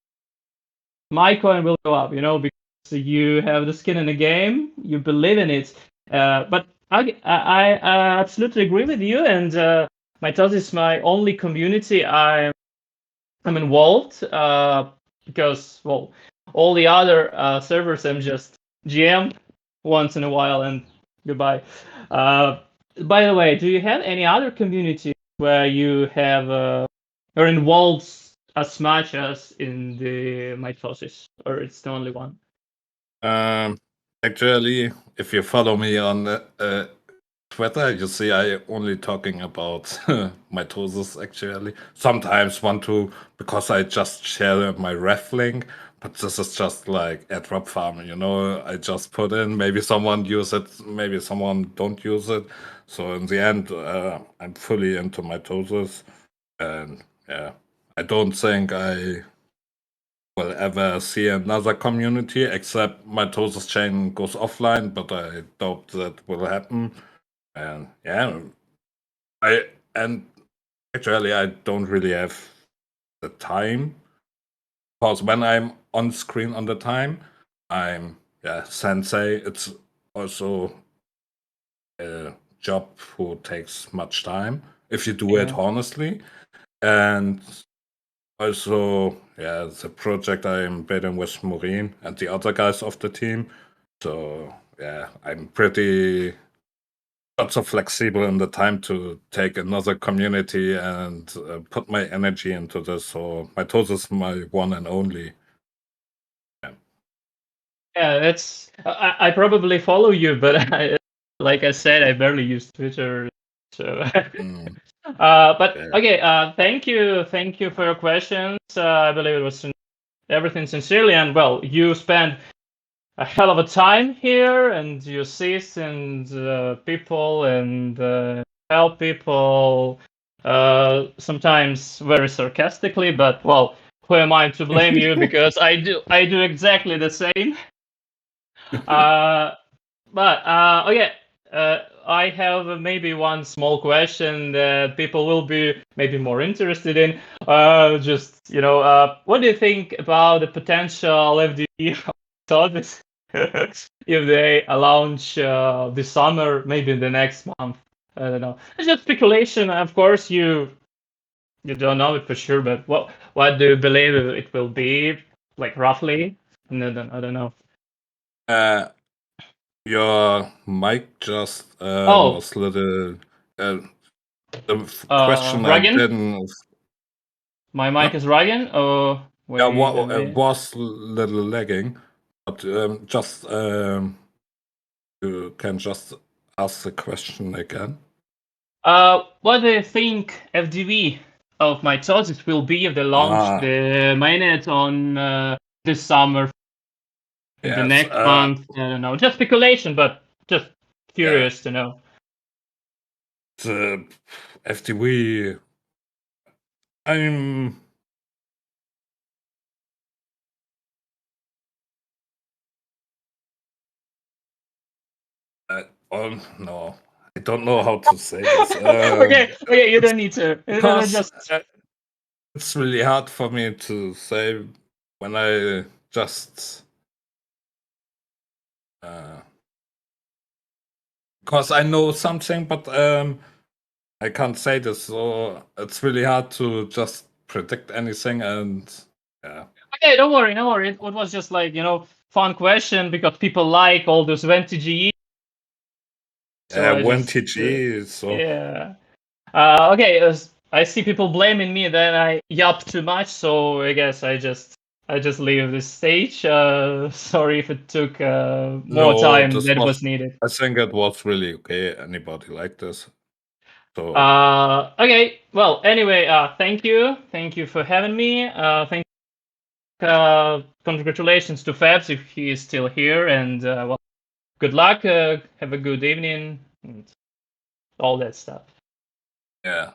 Speaker 12: My coin will go up, you know, because you have the skin in the game. You believe in it. But I absolutely agree with you, and Mitosis is my only community I'm involved because well, all the other servers I'm just GM once in a while and goodbye. Uh, by the way, do you have any other community where you have are involved as much as in the Mitosis, or it's the only one?
Speaker 1: Actually, if you follow me on Twitter, you see I only talking about mitosis actually. Sometimes want to because I just share my ref link, but this is just like a drop farm, you know. I just put in, maybe someone use it, maybe someone don't use it. So in the end, I'm fully into mitosis, and yeah, I don't think I will ever see another community except mitosis chain goes offline, but I doubt that will happen. And yeah, I and actually I don't really have the time because when I'm on screen on the time, I'm sensei. It's also a job who takes much time if you do it
Speaker 12: Yeah.
Speaker 1: honestly. And also, the project I'm building with Maureen and the other guys of the team. So yeah, I'm pretty not so flexible in the time to take another community and put my energy into this. So Mitosis is my one and only. Yeah.
Speaker 12: Yeah, that's I probably follow you, but like I said, I barely use Twitter, so.
Speaker 1: Mm,
Speaker 12: But
Speaker 1: yeah.
Speaker 12: okay, thank you for your questions. I believe it was everything sincerely, and well, you spent a hell of a time here, and you assist and people and help people. Sometimes very sarcastically, but well, who am I to blame you? Because I do exactly the same. Uh, but okay, I have maybe one small question that people will be maybe more interested in. Just what do you think about the potential FDE service if they launch this summer, maybe in the next month? I don't know. It's just speculation. Of course, you don't know it for sure, but what do you believe it will be, like roughly? I don't know.
Speaker 1: Uh, your mic just
Speaker 12: Oh,
Speaker 1: was little. Uh, the question I
Speaker 12: Ragan?
Speaker 1: didn't.
Speaker 12: My
Speaker 1: Huh?
Speaker 12: mic is Ragan. Oh,
Speaker 1: Yeah,
Speaker 12: wait a minute.
Speaker 1: was little lagging, but just you can just ask the question again.
Speaker 12: What do you think FDV of Mitosis will be if they launch
Speaker 1: Ah,
Speaker 12: the mainnet on this summer, in the
Speaker 1: yes.
Speaker 12: next month? I don't know. Just speculation, but just
Speaker 1: Yeah.
Speaker 12: curious to know.
Speaker 1: The FTV. I'm. Oh no, I don't know how to say this.
Speaker 12: Okay, you
Speaker 1: It's
Speaker 12: don't need to.
Speaker 1: because
Speaker 12: Just
Speaker 1: it's really hard for me to say when I just uh, because I know something, but I can't say this, so it's really hard to just predict anything. And yeah,
Speaker 12: okay. Don't worry, don't worry. It was just like fun question because people like all those vintage. So I
Speaker 1: when
Speaker 12: just
Speaker 1: TG. So
Speaker 12: yeah. Okay, I see people blaming me that I yap too much, so I guess I just leave this stage. Sorry if it took more
Speaker 1: no,
Speaker 12: time
Speaker 1: this
Speaker 12: than
Speaker 1: was.
Speaker 12: was needed.
Speaker 1: I think it was really okay. Anybody like this? So
Speaker 12: Okay, well, anyway, thank you for having me. Congratulations to Fabs if he is still here, and well, good luck. Have a good evening, and all that stuff.
Speaker 1: yeah.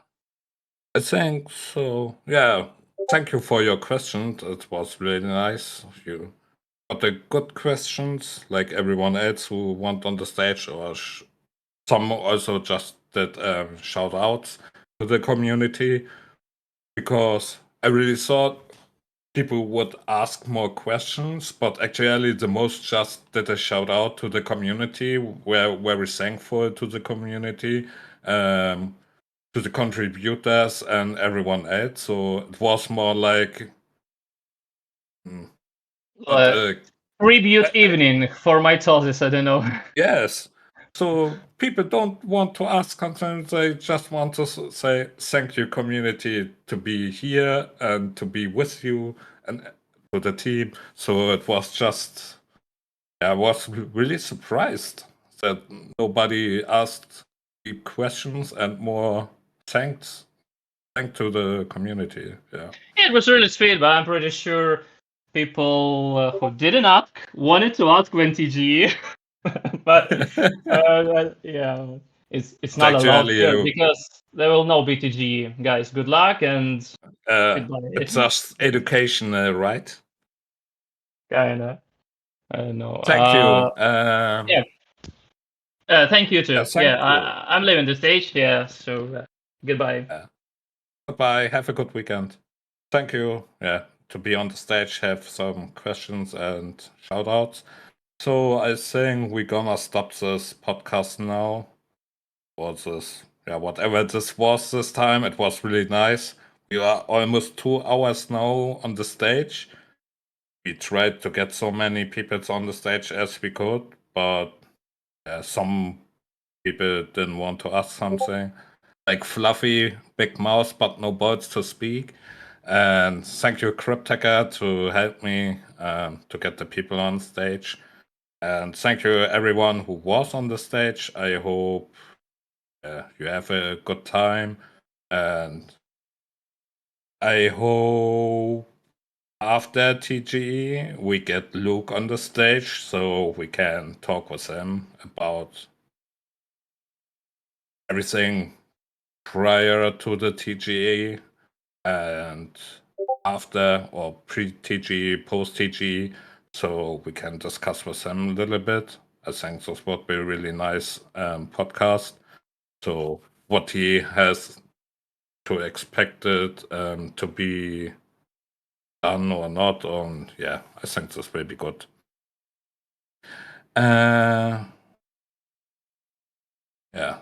Speaker 1: I think so. Yeah. Thank you for your questions. It was really nice. You got the good questions, like everyone else who went on the stage, or some also just did shout outs to the community because I really thought people would ask more questions, but actually the most just did a shout out to the community. We're very thankful to the community, to the contributors and everyone else. So it was more like
Speaker 12: Tribute evening for Mitosis, I don't know.
Speaker 1: yes. So people don't want to ask concerns, they just want to say thank you community to be here and to be with you and to the team. So it was just, I was really surprised that nobody asked deep questions and more thanks to the community. Yeah.
Speaker 12: It was really sweet, but I'm pretty sure people who didn't ask wanted to ask when TGE. But yeah, it's not allowed
Speaker 1: Actually,
Speaker 12: here because there will no BTG, guys. Good luck and
Speaker 1: it's
Speaker 12: goodbye.
Speaker 1: just educational, right?
Speaker 12: Kinda. I know.
Speaker 1: Thank you.
Speaker 12: Yeah. Thank you too.
Speaker 1: Thank
Speaker 12: Yeah,
Speaker 1: you.
Speaker 12: I'm leaving the stage. Yeah. So goodbye.
Speaker 1: Goodbye. Have a good weekend. Thank you. Yeah, to be on the stage, have some questions and shout outs. So I think we're gonna stop this podcast now. Was this, yeah, whatever this was this time, it was really nice. We are almost 2 hours now on the stage. We tried to get so many people on the stage as we could, but some people didn't want to ask something. Like Fluffy, Big Mouse, but no balls to speak. And thank you, Cryptecher, to help me to get the people on stage. And thank you, everyone who was on the stage. I hope you have a good time. And I hope after TGE we get Luke on the stage so we can talk with him about everything prior to the TGE and after or pre-TGE, post-TGE, so we can discuss with him a little bit. I think this would be a really nice podcast. So what he has to expect it to be done or not, yeah, I think this will be good. Yeah,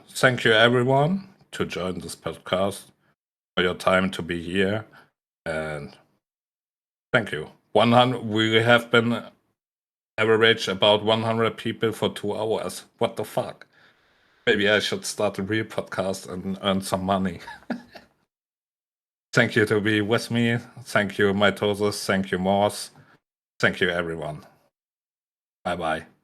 Speaker 1: thank you everyone to join this podcast, for your time to be here, and thank you. 100. We have been average about 100 people for 2 hours. What the fuck? Maybe I should start a real podcast and earn some money. Thank you to be with me. Thank you, Mitosis. Thank you, Morse. Thank you, everyone. Bye bye.